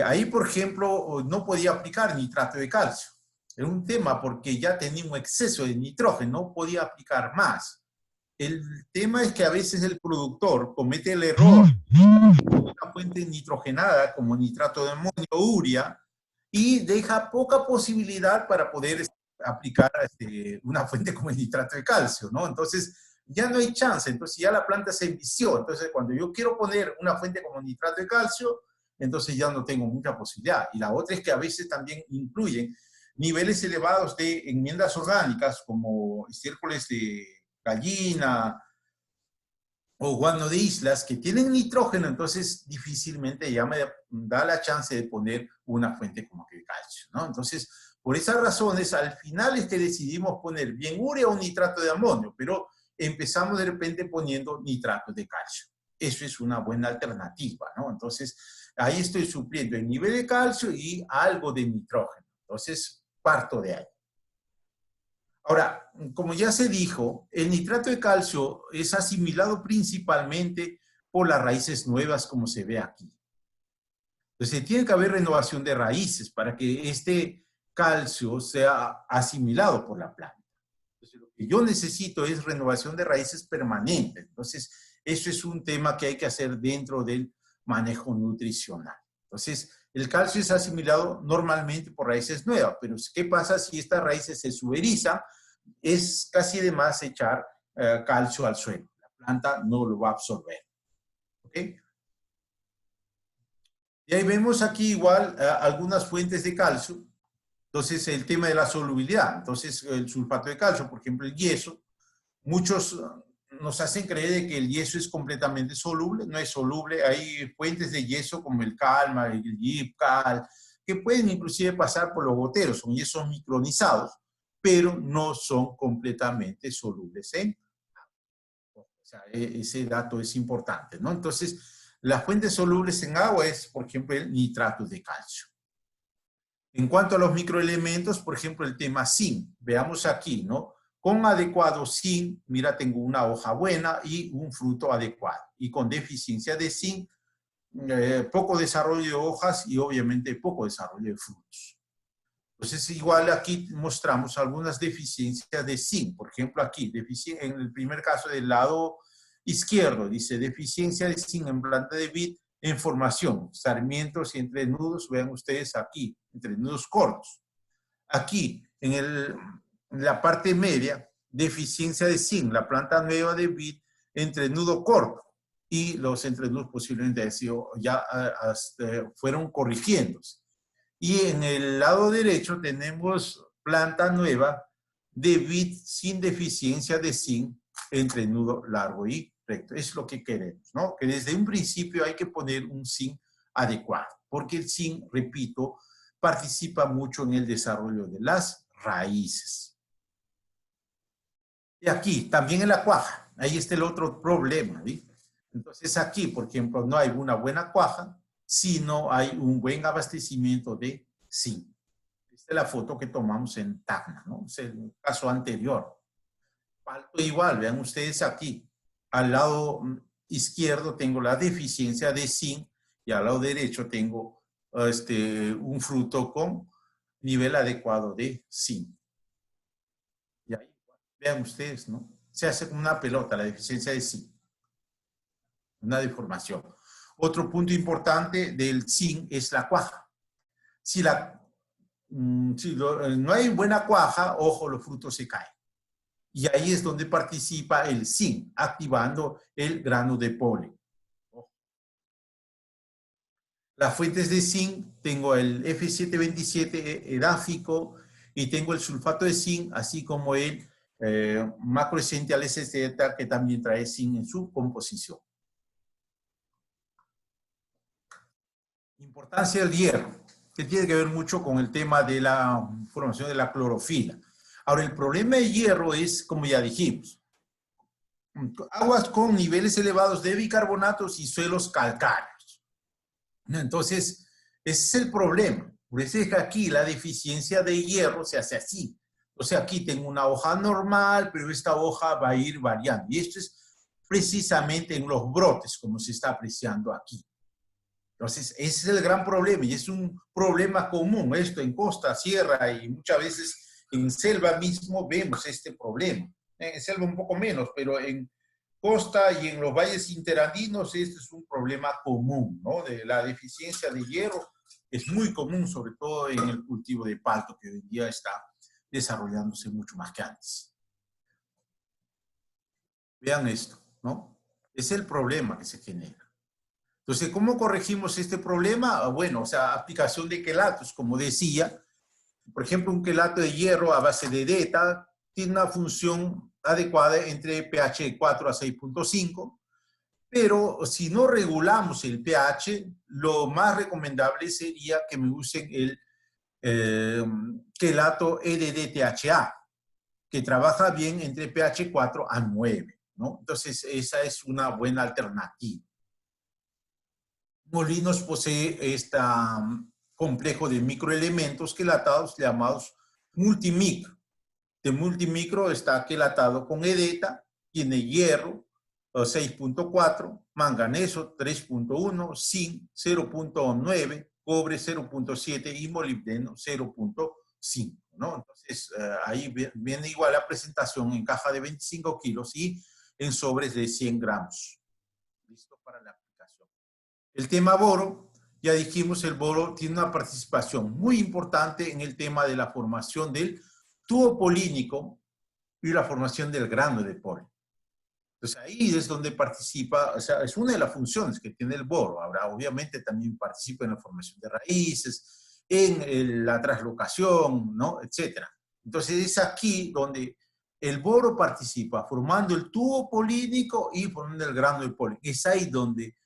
ahí, por ejemplo, no podía aplicar nitrato de calcio. Era un tema porque ya tenía un exceso de nitrógeno, no podía aplicar más. El tema es que a veces el productor comete el error de una fuente nitrogenada como nitrato de amonio o urea y deja poca posibilidad para poder aplicar una fuente como el nitrato de calcio, ¿no? Entonces, ya no hay chance, entonces ya la planta se envició. Entonces, cuando yo quiero poner una fuente como nitrato de calcio, entonces ya no tengo mucha posibilidad. Y la otra es que a veces también incluyen niveles elevados de enmiendas orgánicas como estiércoles de gallina o guano de islas que tienen nitrógeno, entonces difícilmente ya me da la chance de poner una fuente como que de calcio, ¿no? Entonces, por esas razones, al final es que decidimos poner bien urea o nitrato de amonio, pero empezamos de repente poniendo nitrato de calcio. Eso es una buena alternativa, ¿no? Entonces, ahí estoy supliendo el nivel de calcio y algo de nitrógeno. Entonces, parto de ahí. Ahora, como ya se dijo, el nitrato de calcio es asimilado principalmente por las raíces nuevas, como se ve aquí. Entonces tiene que haber renovación de raíces para que este calcio sea asimilado por la planta. Entonces, lo que yo necesito es renovación de raíces permanente. Entonces, eso es un tema que hay que hacer dentro del manejo nutricional. Entonces, el calcio es asimilado normalmente por raíces nuevas, pero ¿qué pasa si estas raíces se suberizan? Es casi de más echar calcio al suelo. La planta no lo va a absorber. ¿Ok? Y ahí vemos aquí igual algunas fuentes de calcio. Entonces, el tema de la solubilidad. Entonces, el sulfato de calcio, por ejemplo, el yeso. Muchos nos hacen creer de que el yeso es completamente soluble. No es soluble. Hay fuentes de yeso como el Calma, el Yipcal, que pueden inclusive pasar por los goteros. Son yesos micronizados, pero no son completamente solubles en agua. O sea, ese dato es importante, ¿no? Entonces, las fuentes solubles en agua es, por ejemplo, el nitrato de calcio. En cuanto a los microelementos, por ejemplo, el tema zinc. Veamos aquí, ¿no? Con adecuado zinc, mira, tengo una hoja buena y un fruto adecuado. Y con deficiencia de zinc, poco desarrollo de hojas y obviamente poco desarrollo de frutos. Entonces, igual aquí mostramos algunas deficiencias de zinc. Por ejemplo, aquí, en el primer caso del lado izquierdo, dice deficiencia de zinc en planta de vid en formación, sarmientos y entrenudos, vean ustedes aquí, entrenudos cortos. Aquí, en la parte media, deficiencia de zinc, la planta nueva de vid, entrenudo corto, y los entrenudos posiblemente ya fueron corrigiéndose. Y en el lado derecho tenemos planta nueva de vid sin deficiencia de zinc, entrenudo largo y recto. Es lo que queremos, ¿no? Que desde un principio hay que poner un zinc adecuado, porque el zinc, repito, participa mucho en el desarrollo de las raíces. Y aquí, también en la cuaja, ahí está el otro problema, ¿sí? Entonces aquí, por ejemplo, no hay una buena cuaja si no hay un buen abastecimiento de zinc. Esta es la foto que tomamos en Tacna, ¿no? Es el caso anterior. Palto igual, vean ustedes aquí, al lado izquierdo tengo la deficiencia de zinc y al lado derecho tengo un fruto con nivel adecuado de zinc. Y ahí, vean ustedes, ¿no? Se hace como una pelota la deficiencia de zinc. Una deformación. Otro punto importante del zinc es la cuaja. Si no hay buena cuaja, ojo, los frutos se caen. Y ahí es donde participa el zinc, activando el grano de polen. Las fuentes de zinc, tengo el F727 edáfico y tengo el sulfato de zinc, así como el macroessential SZ, que también trae zinc en su composición. Importancia del hierro, que tiene que ver mucho con el tema de la formación de la clorofila. Ahora, el problema de hierro es, como ya dijimos, aguas con niveles elevados de bicarbonatos y suelos calcáreos. Entonces, ese es el problema. Por eso es que aquí la deficiencia de hierro se hace así. O sea, aquí tengo una hoja normal, pero esta hoja va a ir variando. Y esto es precisamente en los brotes, como se está apreciando aquí. Entonces, ese es el gran problema y es un problema común. Esto en costa, sierra y muchas veces en selva mismo vemos este problema. En selva un poco menos, pero en costa y en los valles interandinos este es un problema común, ¿no? De la deficiencia de hierro es muy común, sobre todo en el cultivo de palto, que hoy en día está desarrollándose mucho más que antes. Vean esto, ¿no? Es el problema que se genera. Entonces, ¿cómo corregimos este problema? Bueno, o sea, aplicación de quelatos, como decía. Por ejemplo, un quelato de hierro a base de DETA tiene una función adecuada entre pH 4 a 6.5, pero si no regulamos el pH, lo más recomendable sería que me usen el quelato EDDTHA, que trabaja bien entre pH 4 a 9, ¿no? Entonces, esa es una buena alternativa. Molinos posee este complejo de microelementos quelatados llamados multimicro. De multimicro está quelatado con edeta, tiene hierro, 6.4, manganeso 3.1, zinc 0.9, cobre 0.7 y molibdeno 0.5, ¿no? Entonces, ahí viene igual la presentación en caja de 25 kilos y en sobres de 100 gramos. Listo para la aplicación. El tema boro, ya dijimos, el boro tiene una participación muy importante en el tema de la formación del tubo polínico y la formación del grano de polen. Entonces ahí es donde participa, o sea, es una de las funciones que tiene el boro. Ahora, obviamente también participa en la formación de raíces, en la translocación, ¿no? Etcétera. Entonces es aquí donde el boro participa formando el tubo polínico y formando el grano de polen. Es ahí donde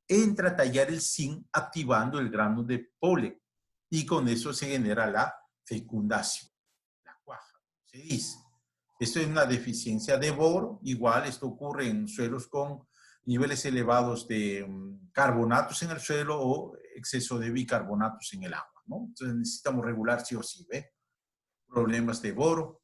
entra a tallar el zinc activando el grano de polen y con eso se genera la fecundación, la cuaja, se dice. Esto es una deficiencia de boro. Igual esto ocurre en suelos con niveles elevados de carbonatos en el suelo o exceso de bicarbonatos en el agua, ¿no? Entonces necesitamos regular sí o sí, ¿ve? Problemas de boro.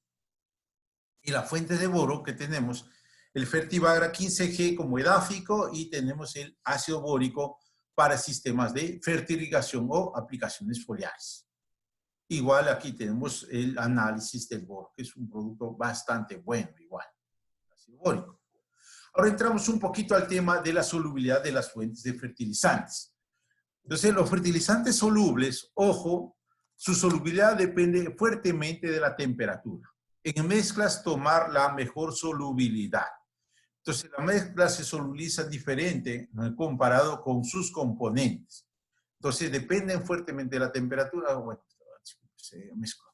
Y la fuente de boro que tenemos, el Fertibagra 15G como edáfico y tenemos el ácido bórico para sistemas de fertilización o aplicaciones foliares. Igual aquí tenemos el análisis del boro, que es un producto bastante bueno, igual, ácido bórico. Ahora entramos un poquito al tema de la solubilidad de las fuentes de fertilizantes. Entonces, los fertilizantes solubles, ojo, su solubilidad depende fuertemente de la temperatura. En mezclas, tomar la mejor solubilidad. Entonces, la mezcla se solubiliza diferente comparado con sus componentes. Entonces, dependen fuertemente de la temperatura. Bueno, se mezcló.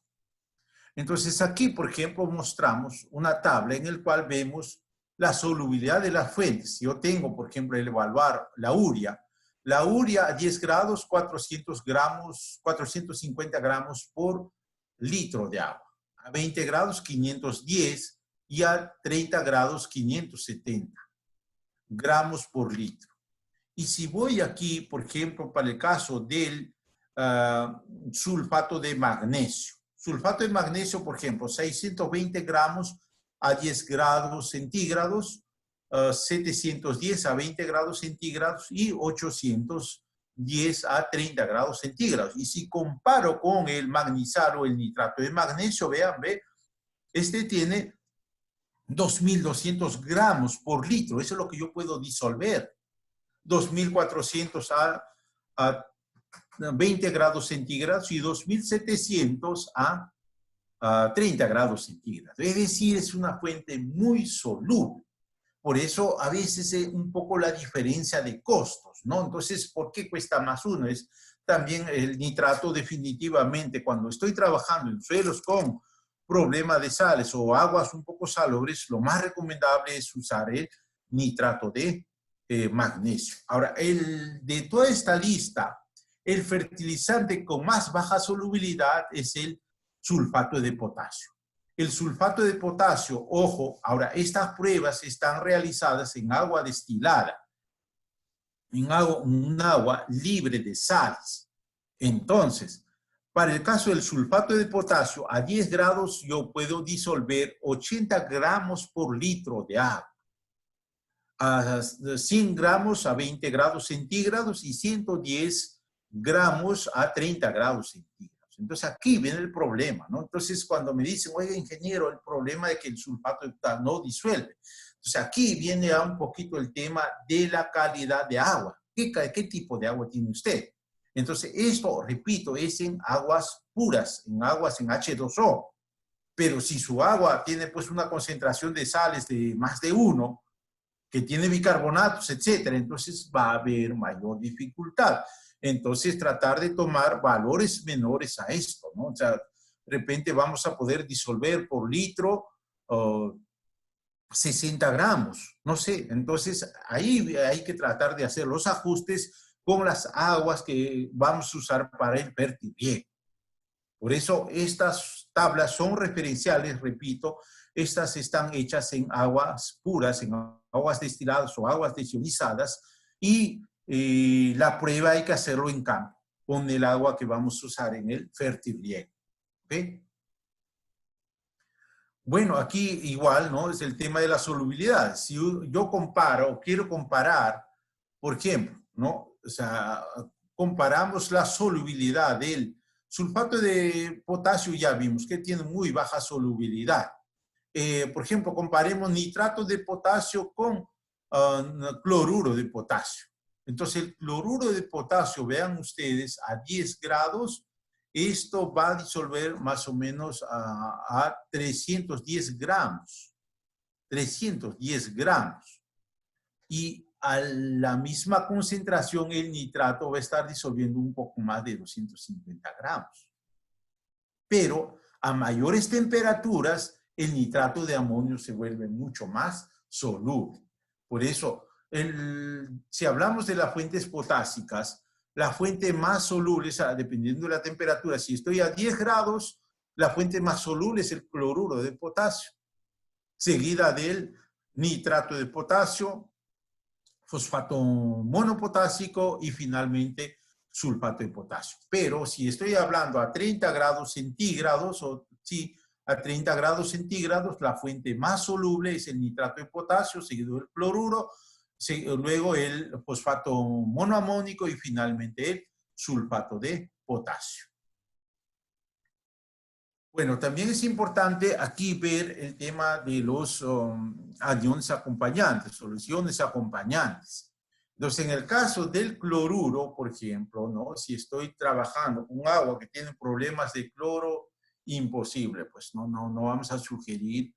Entonces aquí, por ejemplo, mostramos una tabla en la cual vemos la solubilidad de las fuentes. Si yo tengo, por ejemplo, el evaluar la urea a 10 grados, 400 gramos, 450 gramos por litro de agua. A 20 grados, 510 y a 30 grados, 570 gramos por litro. Y si voy aquí, por ejemplo, para el caso del sulfato de magnesio. Sulfato de magnesio, por ejemplo, 620 gramos a 10 grados centígrados, 710 a 20 grados centígrados y 810 a 30 grados centígrados. Y si comparo con el magnesal o el nitrato de magnesio, vean, este tiene 2.200 gramos por litro. Eso es lo que yo puedo disolver. 2.400 a 20 grados centígrados y 2.700 a 30 grados centígrados. Es decir, es una fuente muy soluble. Por eso a veces es un poco la diferencia de costos, ¿no? Entonces, ¿por qué cuesta más uno? Es también el nitrato definitivamente. Cuando estoy trabajando en suelos con problemas de sales o aguas un poco salobres, lo más recomendable es usar el nitrato de magnesio. Ahora, de toda esta lista, el fertilizante con más baja solubilidad es el sulfato de potasio. El sulfato de potasio, ojo, ahora estas pruebas están realizadas en agua destilada, en un agua libre de sales. Entonces, para el caso del sulfato de potasio, a 10 grados yo puedo disolver 80 gramos por litro de agua. A 100 gramos a 20 grados centígrados y 110 gramos a 30 grados centígrados. Entonces aquí viene el problema, ¿no? Entonces cuando me dicen, oye, ingeniero, el problema es que el sulfato no disuelve. Entonces aquí viene a un poquito el tema de la calidad de agua. ¿Qué tipo de agua tiene usted? Entonces esto, repito, es en aguas puras, en aguas en H2O. Pero si su agua tiene pues una concentración de sales de más de 1, que tiene bicarbonatos, etcétera, entonces va a haber mayor dificultad. Entonces, tratar de tomar valores menores a esto, ¿no? O sea, de repente vamos a poder disolver por litro 60 gramos, no sé. Entonces, ahí hay que tratar de hacer los ajustes con las aguas que vamos a usar para el fertiliego. Por eso, estas tablas son referenciales, repito, estas están hechas en aguas puras, en aguas destiladas o aguas desionizadas y la prueba hay que hacerlo en campo con el agua que vamos a usar en el fertiliego. ¿Okay? Bueno, aquí igual, ¿no? Es el tema de la solubilidad. Si yo comparo o quiero comparar, por ejemplo, ¿no? O sea, comparamos la solubilidad del sulfato de potasio, ya vimos que tiene muy baja solubilidad. Por ejemplo, comparemos nitrato de potasio con cloruro de potasio. Entonces, el cloruro de potasio, vean ustedes, a 10 grados, esto va a disolver más o menos a 310 gramos. 310 gramos. Y a la misma concentración, el nitrato va a estar disolviendo un poco más de 250 gramos. Pero a mayores temperaturas, el nitrato de amonio se vuelve mucho más soluble. Por eso, si hablamos de las fuentes potásicas, la fuente más soluble, dependiendo de la temperatura, si estoy a 10 grados, la fuente más soluble es el cloruro de potasio, seguida del nitrato de potasio, fosfato monopotásico y finalmente sulfato de potasio. Pero si estoy hablando a 30 grados centígrados, o sí, a 30 grados centígrados, la fuente más soluble es el nitrato de potasio, seguido del cloruro, luego el fosfato monoamónico y finalmente el sulfato de potasio. Bueno, también es importante aquí ver el tema de los aniones acompañantes, soluciones acompañantes. Entonces, en el caso del cloruro, por ejemplo, ¿no? Si estoy trabajando con agua que tiene problemas de cloro, imposible, pues no vamos a sugerir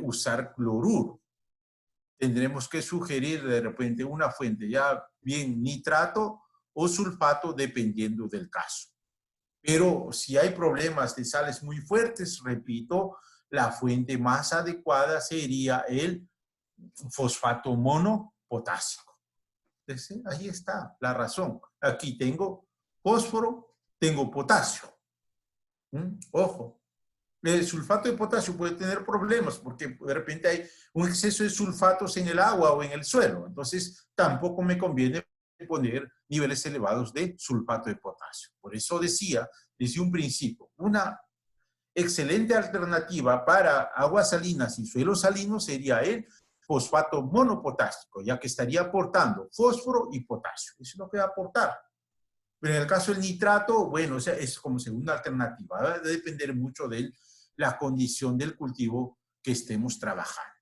usar cloruro. Tendremos que sugerir de repente una fuente ya bien nitrato o sulfato, dependiendo del caso. Pero si hay problemas de sales muy fuertes, repito, la fuente más adecuada sería el fosfato monopotásico. Entonces, ahí está la razón. Aquí tengo fósforo, tengo potasio. Ojo, el sulfato de potasio puede tener problemas porque de repente hay un exceso de sulfatos en el agua o en el suelo. Entonces, tampoco me conviene poner niveles elevados de sulfato de potasio. Por eso decía desde un principio, una excelente alternativa para aguas salinas y suelos salinos sería el fosfato monopotásico, ya que estaría aportando fósforo y potasio. Eso es lo que va a aportar. Pero en el caso del nitrato, bueno, o sea, es como segunda alternativa. Va a depender mucho de la condición del cultivo que estemos trabajando.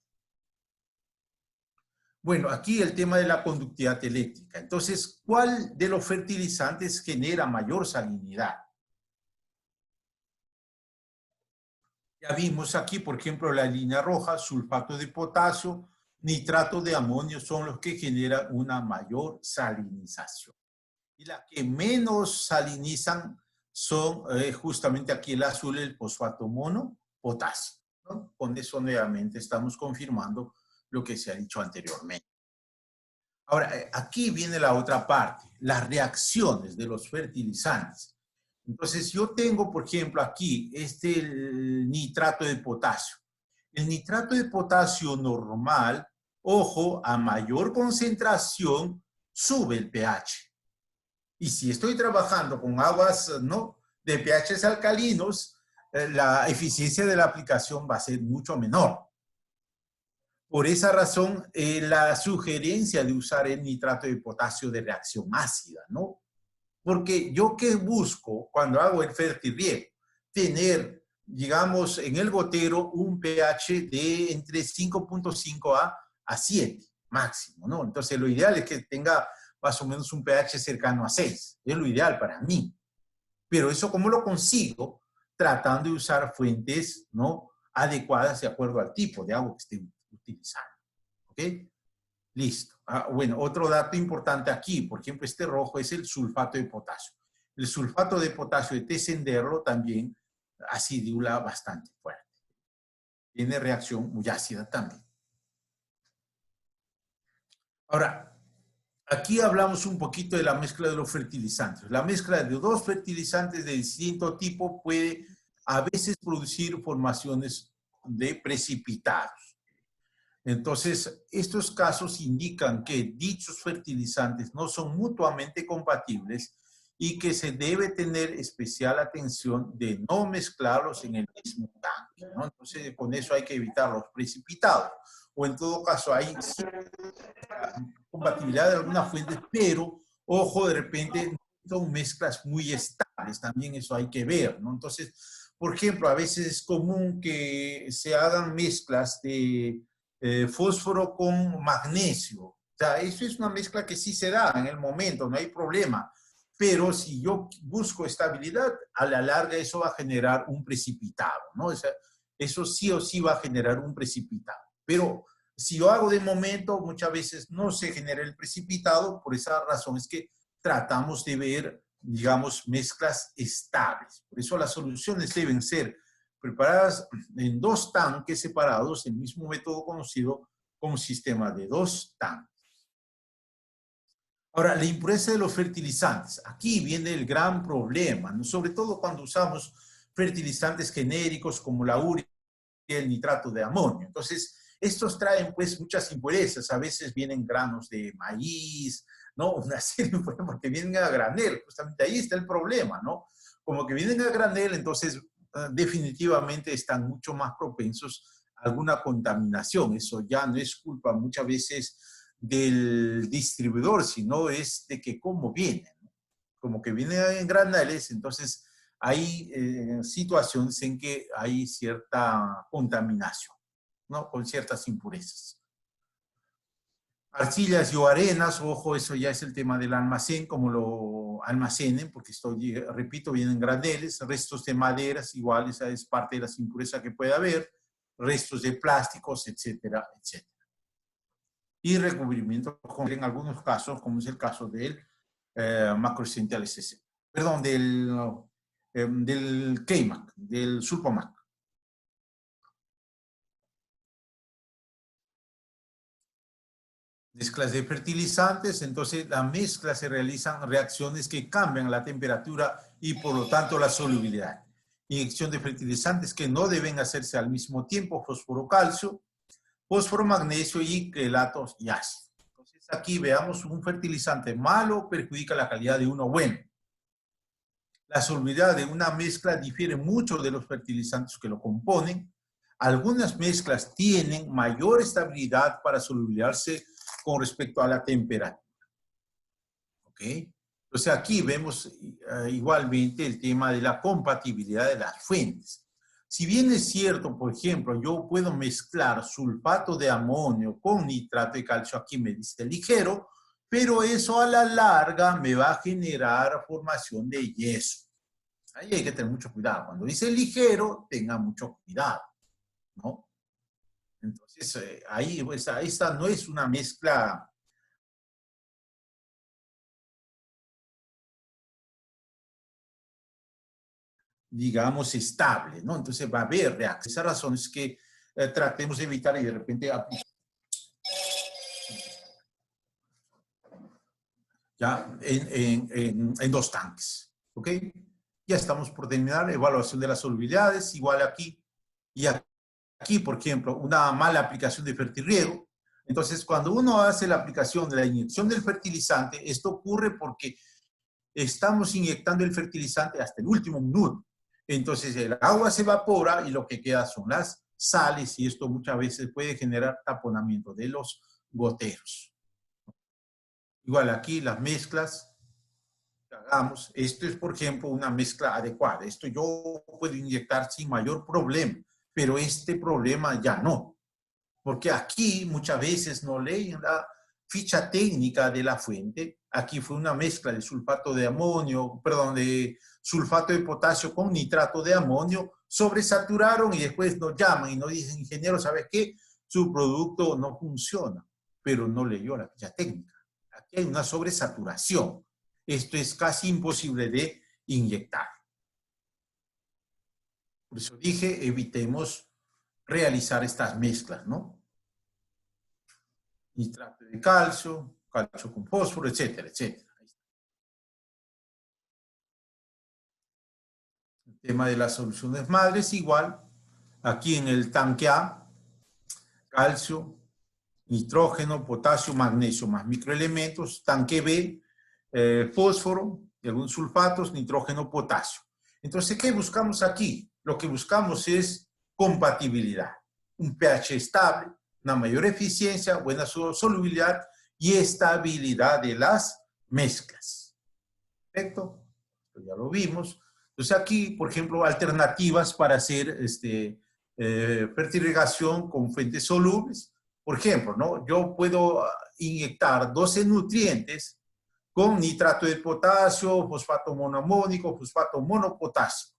Bueno, aquí el tema de la conductividad eléctrica. Entonces, ¿cuál de los fertilizantes genera mayor salinidad? Ya vimos aquí, por ejemplo, la línea roja, sulfato de potasio, nitrato de amonio son los que generan una mayor salinización. Y las que menos salinizan son justamente aquí el azul, el fosfato monopotasio, ¿no? Con eso nuevamente estamos confirmando lo que se ha dicho anteriormente. Ahora, aquí viene la otra parte, las reacciones de los fertilizantes. Entonces, yo tengo, por ejemplo, aquí el nitrato de potasio. El nitrato de potasio normal, ojo, a mayor concentración, sube el pH. Y si estoy trabajando con aguas, ¿no?, de pHs alcalinos, la eficiencia de la aplicación va a ser mucho menor. Por esa razón, la sugerencia de usar el nitrato de potasio de reacción ácida, ¿no? Porque yo ¿qué busco cuando hago el fertirriego? Tener, digamos, en el gotero un pH de entre 5.5 a 7 máximo, ¿no? Entonces, lo ideal es que tenga más o menos un pH cercano a 6. Es lo ideal para mí. Pero eso, ¿cómo lo consigo? Tratando de usar fuentes, ¿no?, adecuadas de acuerdo al tipo de agua que esté utilizando. ¿Ok? Listo. Bueno, otro dato importante aquí, por ejemplo, este rojo es el sulfato de potasio. El sulfato de potasio de descenderlo también acidula bastante fuerte. Tiene reacción muy ácida también. Ahora, aquí hablamos un poquito de la mezcla de los fertilizantes. La mezcla de dos fertilizantes de distinto tipo puede a veces producir formaciones de precipitados. Entonces, estos casos indican que dichos fertilizantes no son mutuamente compatibles y que se debe tener especial atención de no mezclarlos en el mismo tanque. ¿no? Entonces, con eso hay que evitar los precipitados. O en todo caso, hay compatibilidad de algunas fuentes, pero, ojo, de repente son mezclas muy estables, también eso hay que ver, ¿no? Entonces, por ejemplo, a veces es común que se hagan mezclas de fósforo con magnesio. O sea, eso es una mezcla que sí se da en el momento, no hay problema. Pero si yo busco estabilidad, a la larga eso va a generar un precipitado, ¿no? O sea, eso sí o sí va a generar un precipitado. Pero si yo hago de momento, muchas veces no se genera el precipitado, por esa razón es que tratamos de ver, digamos, mezclas estables. Por eso las soluciones deben ser preparadas en 2 tanques separados, el mismo método conocido como sistema de 2 tanques. Ahora, la impureza de los fertilizantes. Aquí viene el gran problema, ¿no? Sobre todo cuando usamos fertilizantes genéricos como la urea y el nitrato de amonio. Entonces, estos traen pues muchas impurezas. A veces vienen granos de maíz, ¿no? Una serie de impurezas porque vienen a granel. Justamente ahí está el problema, ¿no? Como que vienen a granel, entonces definitivamente están mucho más propensos a alguna contaminación. Eso ya no es culpa muchas veces del distribuidor, sino es de que cómo vienen, ¿no? Como que vienen en graneles, entonces hay situaciones en que hay cierta contaminación, ¿no? Con ciertas impurezas. Arcillas y o arenas, ojo, eso ya es el tema del almacén, como lo almacenen, porque estoy, repito, vienen graneles, restos de maderas, igual esa es parte de las impurezas que puede haber, restos de plásticos, etcétera, etcétera. Y recubrimiento en algunos casos, como es el caso del macrocentral SC, perdón, del K-Mac, del Sulpomac. Mezclas de fertilizantes, entonces la mezcla se realizan reacciones que cambian la temperatura y por lo tanto la solubilidad. Inyección de fertilizantes que no deben hacerse al mismo tiempo, fósforo, calcio, fósforo, magnesio y quelatos y ácido. Entonces aquí veamos un fertilizante malo perjudica la calidad de uno bueno. La solubilidad de una mezcla difiere mucho de los fertilizantes que lo componen. Algunas mezclas tienen mayor estabilidad para solubilizarse con respecto a la temperatura. ¿Ok? Entonces aquí vemos igualmente el tema de la compatibilidad de las fuentes. Si bien es cierto, por ejemplo, yo puedo mezclar sulfato de amonio con nitrato de calcio, aquí me dice ligero, pero eso a la larga me va a generar formación de yeso. Ahí hay que tener mucho cuidado. Cuando dice ligero, tenga mucho cuidado, ¿no? Entonces, ahí esta no es una mezcla digamos, estable, ¿no? Entonces va a haber reacciones. Esa razón es que tratemos de evitar y de repente ya en 2 tanques, ¿ok? Ya estamos por terminar, evaluación de las solubilidades, igual aquí y aquí, por ejemplo, una mala aplicación de fertirriego. Entonces, cuando uno hace la aplicación de la inyección del fertilizante, esto ocurre porque estamos inyectando el fertilizante hasta el último minuto. Entonces el agua se evapora y lo que queda son las sales y esto muchas veces puede generar taponamiento de los goteros. Igual aquí las mezclas que hagamos, esto es por ejemplo una mezcla adecuada. Esto yo puedo inyectar sin mayor problema, pero este problema ya no. Porque aquí muchas veces no leen la ficha técnica de la fuente. Aquí fue una mezcla de sulfato de amonio, perdón, de sulfato de potasio con nitrato de amonio, sobresaturaron y después nos llaman y nos dicen, ingeniero, ¿sabes qué? Su producto no funciona, pero no leyó la ficha técnica. Aquí hay una sobresaturación. Esto es casi imposible de inyectar. Por eso dije, evitemos realizar estas mezclas, ¿no? Nitrato de calcio, calcio con fósforo, etcétera, etcétera. El tema de las soluciones madres, igual, aquí en el tanque A, calcio, nitrógeno, potasio, magnesio, más microelementos, tanque B, fósforo, y algunos sulfatos, nitrógeno, potasio. Entonces, ¿qué buscamos aquí? Lo que buscamos es compatibilidad, un pH estable, una mayor eficiencia, buena solubilidad y estabilidad de las mezclas. Perfecto, esto ya lo vimos. Entonces aquí, por ejemplo, alternativas para hacer fertirrigación con fuentes solubles. Por ejemplo, ¿no? Yo puedo inyectar 12 nutrientes con nitrato de potasio, fosfato monoamónico, fosfato monopotásico,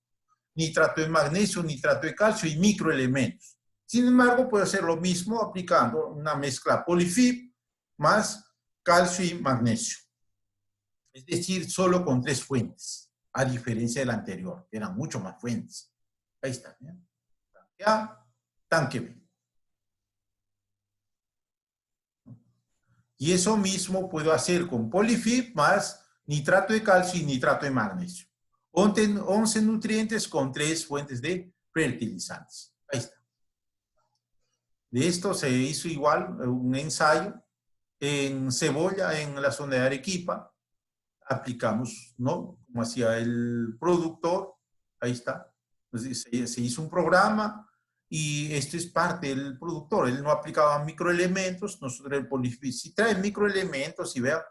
nitrato de magnesio, nitrato de calcio y microelementos. Sin embargo, puedo hacer lo mismo aplicando una mezcla polifib más calcio y magnesio. Es decir, solo con 3 fuentes, a diferencia del anterior, eran mucho más fuentes. Ahí está, ¿ya? Tanque A, tanque B. Y eso mismo puedo hacer con polifib más nitrato de calcio y nitrato de magnesio. 11 nutrientes con 3 fuentes de fertilizantes. Ahí está. De esto se hizo igual un ensayo en cebolla en la zona de Arequipa. Aplicamos, ¿no? Como hacía el productor. Ahí está. Entonces, se hizo un programa y esto es parte del productor. Él no aplicaba microelementos, nosotros el polifib sí trae microelementos y vean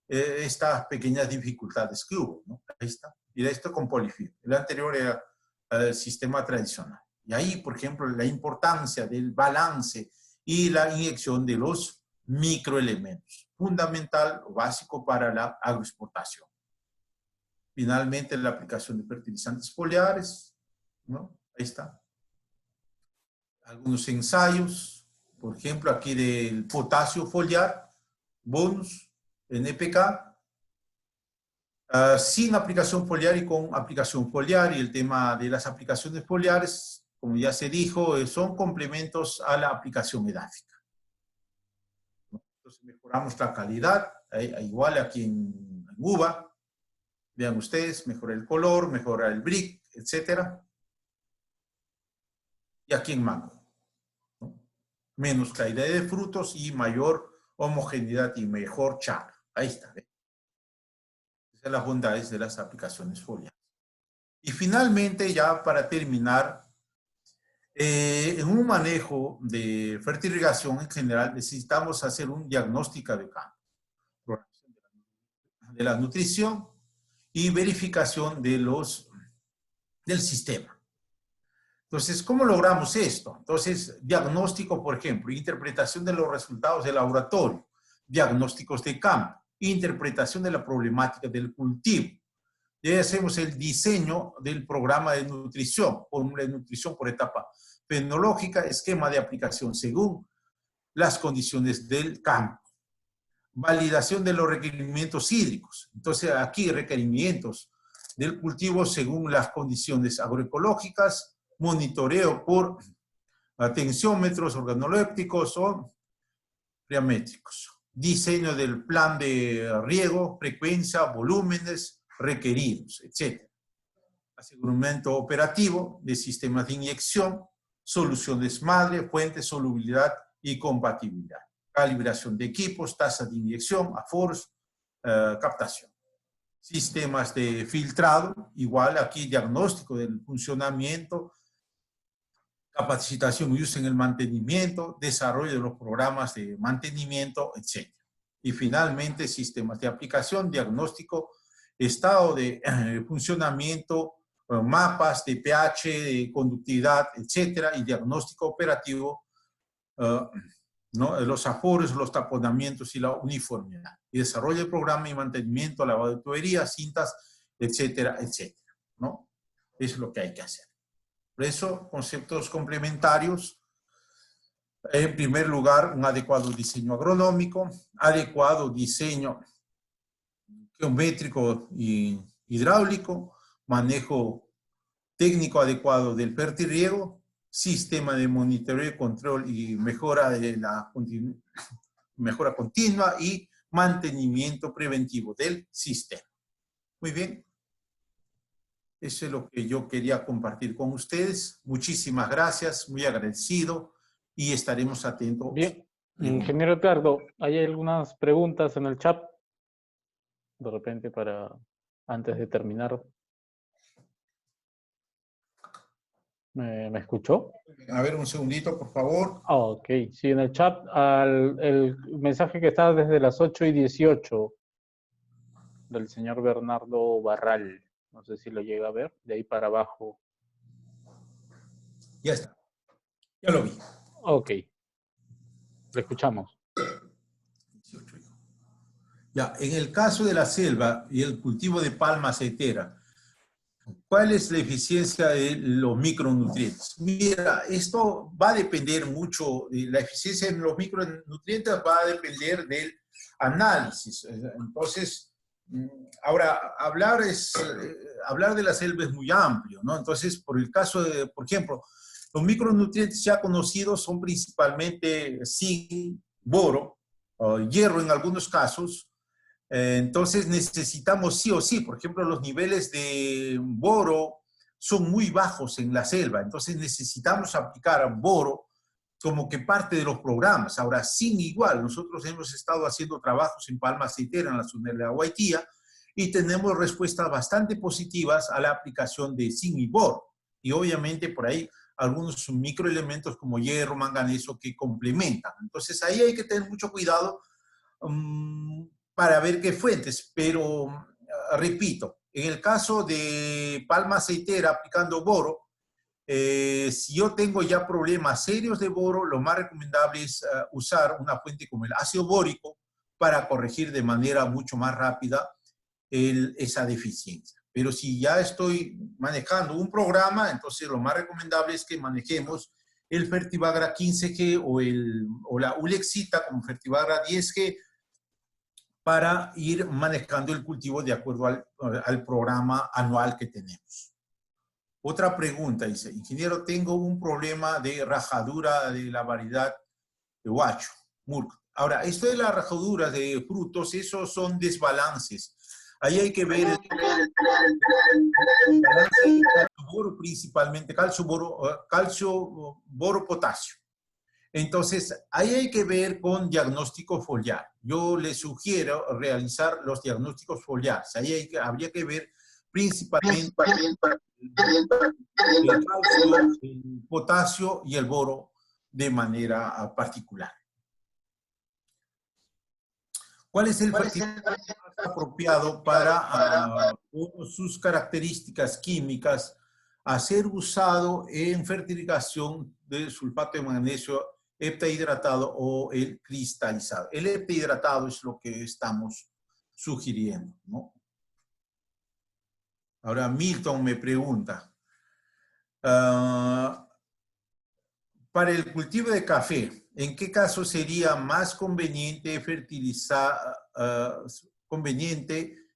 estas pequeñas dificultades que hubo, ¿no? Ahí está. Y esto con polifib. El anterior era el sistema tradicional. Y ahí, por ejemplo, la importancia del balance y la inyección de los microelementos, fundamental o básico para la agroexportación. Finalmente, la aplicación de fertilizantes foliares, ¿no? Ahí está. Algunos ensayos, por ejemplo, aquí del potasio foliar, bonus, NPK, sin aplicación foliar y con aplicación foliar, y el tema de las aplicaciones foliares, como ya se dijo, son complementos a la aplicación edáfica. Entonces mejoramos la calidad, igual aquí en uva, vean ustedes, mejora el color, mejora el brick, etc. Y aquí en mango, ¿no? Menos caída de frutos y mayor homogeneidad y mejor char. Ahí está. Esas son las bondades de las aplicaciones foliares. Y finalmente, ya para terminar, en un manejo de fertirrigación en general necesitamos hacer un diagnóstico de campo, de la nutrición y verificación del sistema. Entonces, ¿cómo logramos esto? Entonces, diagnóstico, por ejemplo, interpretación de los resultados del laboratorio, diagnósticos de campo, interpretación de la problemática del cultivo. Y ahí hacemos el diseño del programa de nutrición, fórmula de nutrición por etapa fenológica, esquema de aplicación según las condiciones del campo. Validación de los requerimientos hídricos. Entonces, aquí requerimientos del cultivo según las condiciones agroecológicas, monitoreo por tensiómetros organolépticos o planimétricos. Diseño del plan de riego, frecuencia, volúmenes requeridos, etc. Aseguramiento operativo de sistemas de inyección, soluciones madre, fuente, solubilidad y compatibilidad. Calibración de equipos, tasa de inyección, aforos, captación. Sistemas de filtrado, igual aquí diagnóstico del funcionamiento, capacitación y uso en el mantenimiento, desarrollo de los programas de mantenimiento, etc. Y finalmente, sistemas de aplicación, diagnóstico, estado de funcionamiento, mapas de pH, de conductividad, etc. Y diagnóstico operativo, ¿no? Los aforos, los taponamientos y la uniformidad. Y desarrollo del programa y mantenimiento, lavado de tuberías, cintas, etcétera, etcétera, ¿no? Eso es lo que hay que hacer. Por eso, conceptos complementarios. En primer lugar, un adecuado diseño agronómico, adecuado diseño geométrico y hidráulico, manejo técnico adecuado del fertirriego, sistema de monitoreo, control y mejora de la mejora continua y mantenimiento preventivo del sistema. Muy bien. Eso es lo que yo quería compartir con ustedes. Muchísimas gracias, muy agradecido y estaremos atentos. Bien, ingeniero Edgardo, hay algunas preguntas en el chat, de repente para antes de terminar. ¿Me escuchó? A ver, un segundito, por favor. Ah, ok, sí, en el chat, el mensaje que está desde las 8:18 del señor Bernardo Barral. No sé si lo llega a ver, de ahí para abajo. Ya está, ya lo vi. Ok, le escuchamos. 18. Ya, en el caso de la selva y el cultivo de palma aceitera, ¿cuál es la eficiencia de los micronutrientes? Mira, esto va a depender mucho, de la eficiencia en los micronutrientes va a depender del análisis. Entonces, ahora, hablar de la selva es muy amplio, ¿no? Entonces, por el caso de, por ejemplo, los micronutrientes ya conocidos son principalmente zinc, boro, hierro en algunos casos. Entonces necesitamos sí o sí, por ejemplo, los niveles de boro son muy bajos en la selva, entonces necesitamos aplicar boro como que parte de los programas. Ahora, sin igual, nosotros hemos estado haciendo trabajos en palma aceitera en la zona de la Guaitía y tenemos respuestas bastante positivas a la aplicación de zinc y boro. Y obviamente por ahí algunos microelementos como hierro, manganeso que complementan. Entonces ahí hay que tener mucho cuidado para ver qué fuentes, pero repito, en el caso de palma aceitera aplicando boro, si yo tengo ya problemas serios de boro, lo más recomendable es usar una fuente como el ácido bórico para corregir de manera mucho más rápida esa deficiencia. Pero si ya estoy manejando un programa, entonces lo más recomendable es que manejemos el Fertivagra 15G o la Ulexita como Fertivagra 10G para ir manejando el cultivo de acuerdo al programa anual que tenemos. Otra pregunta dice, ingeniero, tengo un problema de rajadura de la variedad de huacho, Murk. Ahora, esto de las rajaduras de frutos, esos son desbalances. Ahí hay que ver el balance de calcio, boro, principalmente calcio, boro, potasio. Entonces, ahí hay que ver con diagnóstico foliar. Yo le sugiero realizar los diagnósticos foliares. Ahí habría que ver principalmente el calcio, el potasio y el boro de manera particular. ¿Cuál es el fertilizante más apropiado para sus características químicas a ser usado en fertilización de sulfato de magnesio heptahidratado o el cristalizado? El heptahidratado es lo que estamos sugiriendo, ¿no? Ahora Milton me pregunta, para el cultivo de café, ¿en qué caso sería más conveniente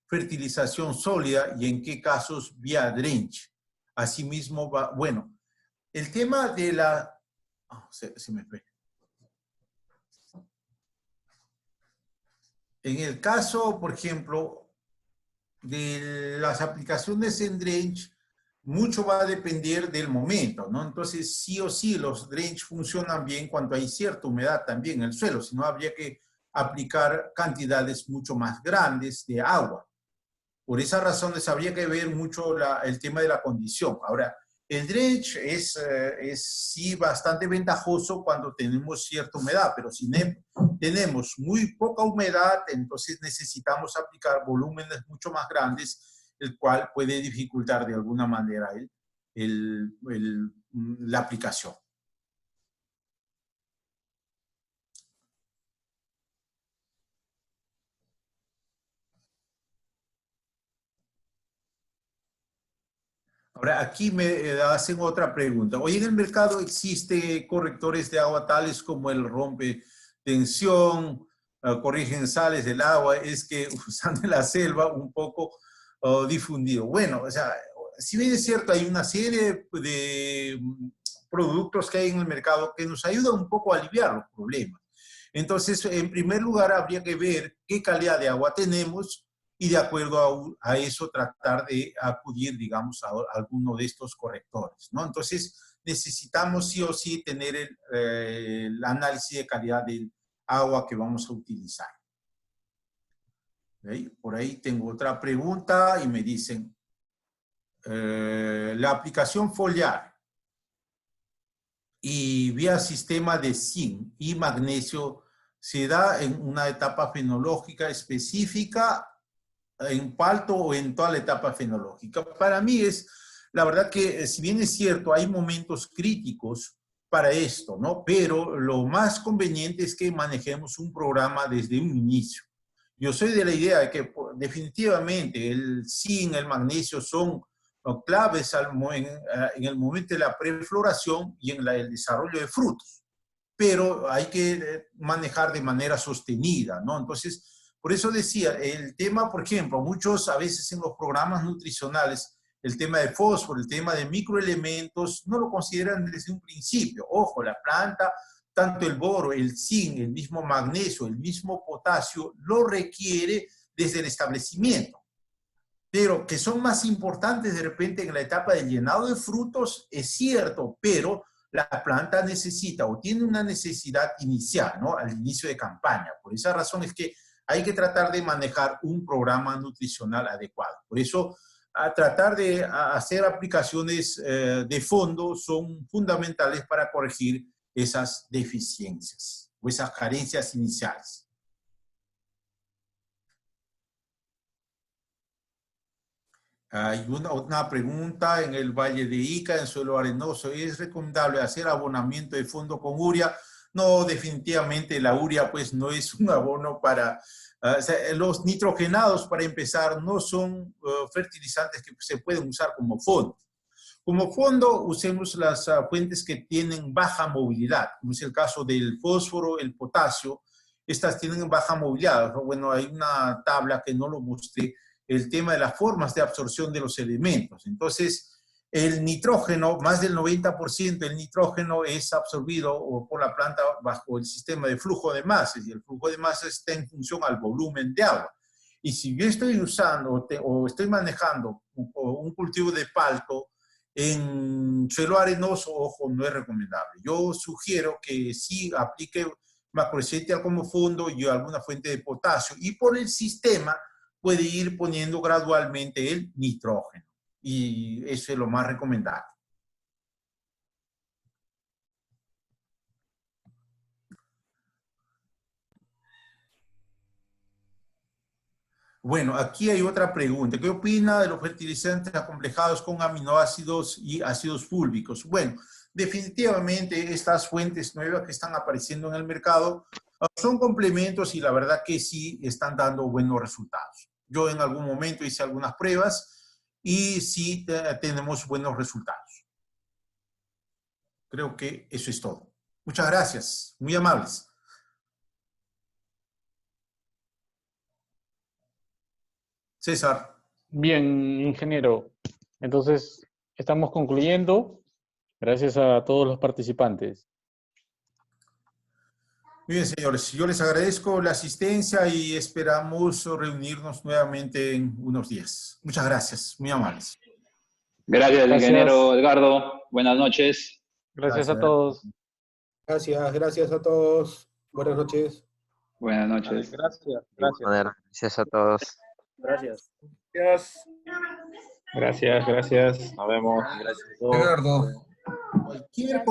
fertilización sólida y en qué casos vía drench? Asimismo, bueno, el tema de la... Oh, se me fue. En el caso, por ejemplo, de las aplicaciones en drench, mucho va a depender del momento, ¿no? Entonces, sí o sí, los drench funcionan bien cuando hay cierta humedad también en el suelo, si no habría que aplicar cantidades mucho más grandes de agua. Por esas razones habría que ver mucho el tema de la condición. Ahora, el drench es sí bastante ventajoso cuando tenemos cierta humedad, pero si tenemos muy poca humedad, entonces necesitamos aplicar volúmenes mucho más grandes, el cual puede dificultar de alguna manera la aplicación. Ahora, aquí me hacen otra pregunta. Hoy en el mercado existe correctores de agua tales como el rompe tensión, corrigen sales del agua, es que usan de la selva un poco difundido. Bueno, o sea, si bien es cierto, hay una serie de productos que hay en el mercado que nos ayudan un poco a aliviar los problemas. Entonces, en primer lugar, habría que ver qué calidad de agua tenemos y de acuerdo a eso tratar de acudir, digamos, a alguno de estos correctores, ¿no? Entonces, necesitamos sí o sí tener el análisis de calidad del agua que vamos a utilizar. ¿Okay? Por ahí tengo otra pregunta y me dicen, la aplicación foliar y vía sistema de zinc y magnesio se da en una etapa fenológica específica, en palto o en toda la etapa fenológica. Para mí es, la verdad que si bien es cierto, hay momentos críticos para esto, ¿no? Pero lo más conveniente es que manejemos un programa desde un inicio. Yo soy de la idea de que definitivamente el zinc, el magnesio son claves en el momento de la prefloración y en el desarrollo de frutos, pero hay que manejar de manera sostenida, ¿no? Entonces, por eso decía, el tema, por ejemplo, muchos a veces en los programas nutricionales, el tema de fósforo, el tema de microelementos, no lo consideran desde un principio. Ojo, la planta, tanto el boro, el zinc, el mismo magnesio, el mismo potasio, lo requiere desde el establecimiento. Pero que son más importantes de repente en la etapa del llenado de frutos, es cierto, pero la planta necesita o tiene una necesidad inicial, ¿no? Al inicio de campaña. Por esa razón es que hay que tratar de manejar un programa nutricional adecuado. Por eso, a tratar de hacer aplicaciones de fondo son fundamentales para corregir esas deficiencias o esas carencias iniciales. Hay una pregunta en el Valle de Ica, en suelo arenoso. ¿Es recomendable hacer abonamiento de fondo con urea? No, definitivamente la urea pues no es un abono para... o sea, los nitrogenados, para empezar, no son fertilizantes que se pueden usar como fondo. Como fondo, usemos las fuentes que tienen baja movilidad, como es el caso del fósforo, el potasio. Estas tienen baja movilidad. Bueno, hay una tabla que no lo mostré, el tema de las formas de absorción de los elementos. Entonces, el nitrógeno, más del 90% del nitrógeno es absorbido por la planta bajo el sistema de flujo de masas, y el flujo de masas está en función al volumen de agua. Y si yo estoy usando o estoy manejando un cultivo de palto en suelo arenoso, ojo, no es recomendable. Yo sugiero que sí aplique macroesencial como fondo y alguna fuente de potasio, y por el sistema puede ir poniendo gradualmente el nitrógeno. Y eso es lo más recomendable. Bueno, aquí hay otra pregunta. ¿Qué opina de los fertilizantes acomplejados con aminoácidos y ácidos fúlbicos? Bueno, definitivamente estas fuentes nuevas que están apareciendo en el mercado son complementos y la verdad que sí están dando buenos resultados. Yo en algún momento hice algunas pruebas y sí tenemos buenos resultados. Creo que eso es todo. Muchas gracias, muy amables. César. Bien, ingeniero. Entonces, estamos concluyendo. Gracias a todos los participantes. Muy bien, señores. Yo les agradezco la asistencia y esperamos reunirnos nuevamente en unos días. Muchas gracias. Muy amables. Gracias, ingeniero Edgardo. Buenas noches. Gracias a todos. Gracias a todos. Buenas noches. Buenas noches. Gracias. Gracias a todos. Gracias. Gracias. Nos vemos. Gracias. Cualquier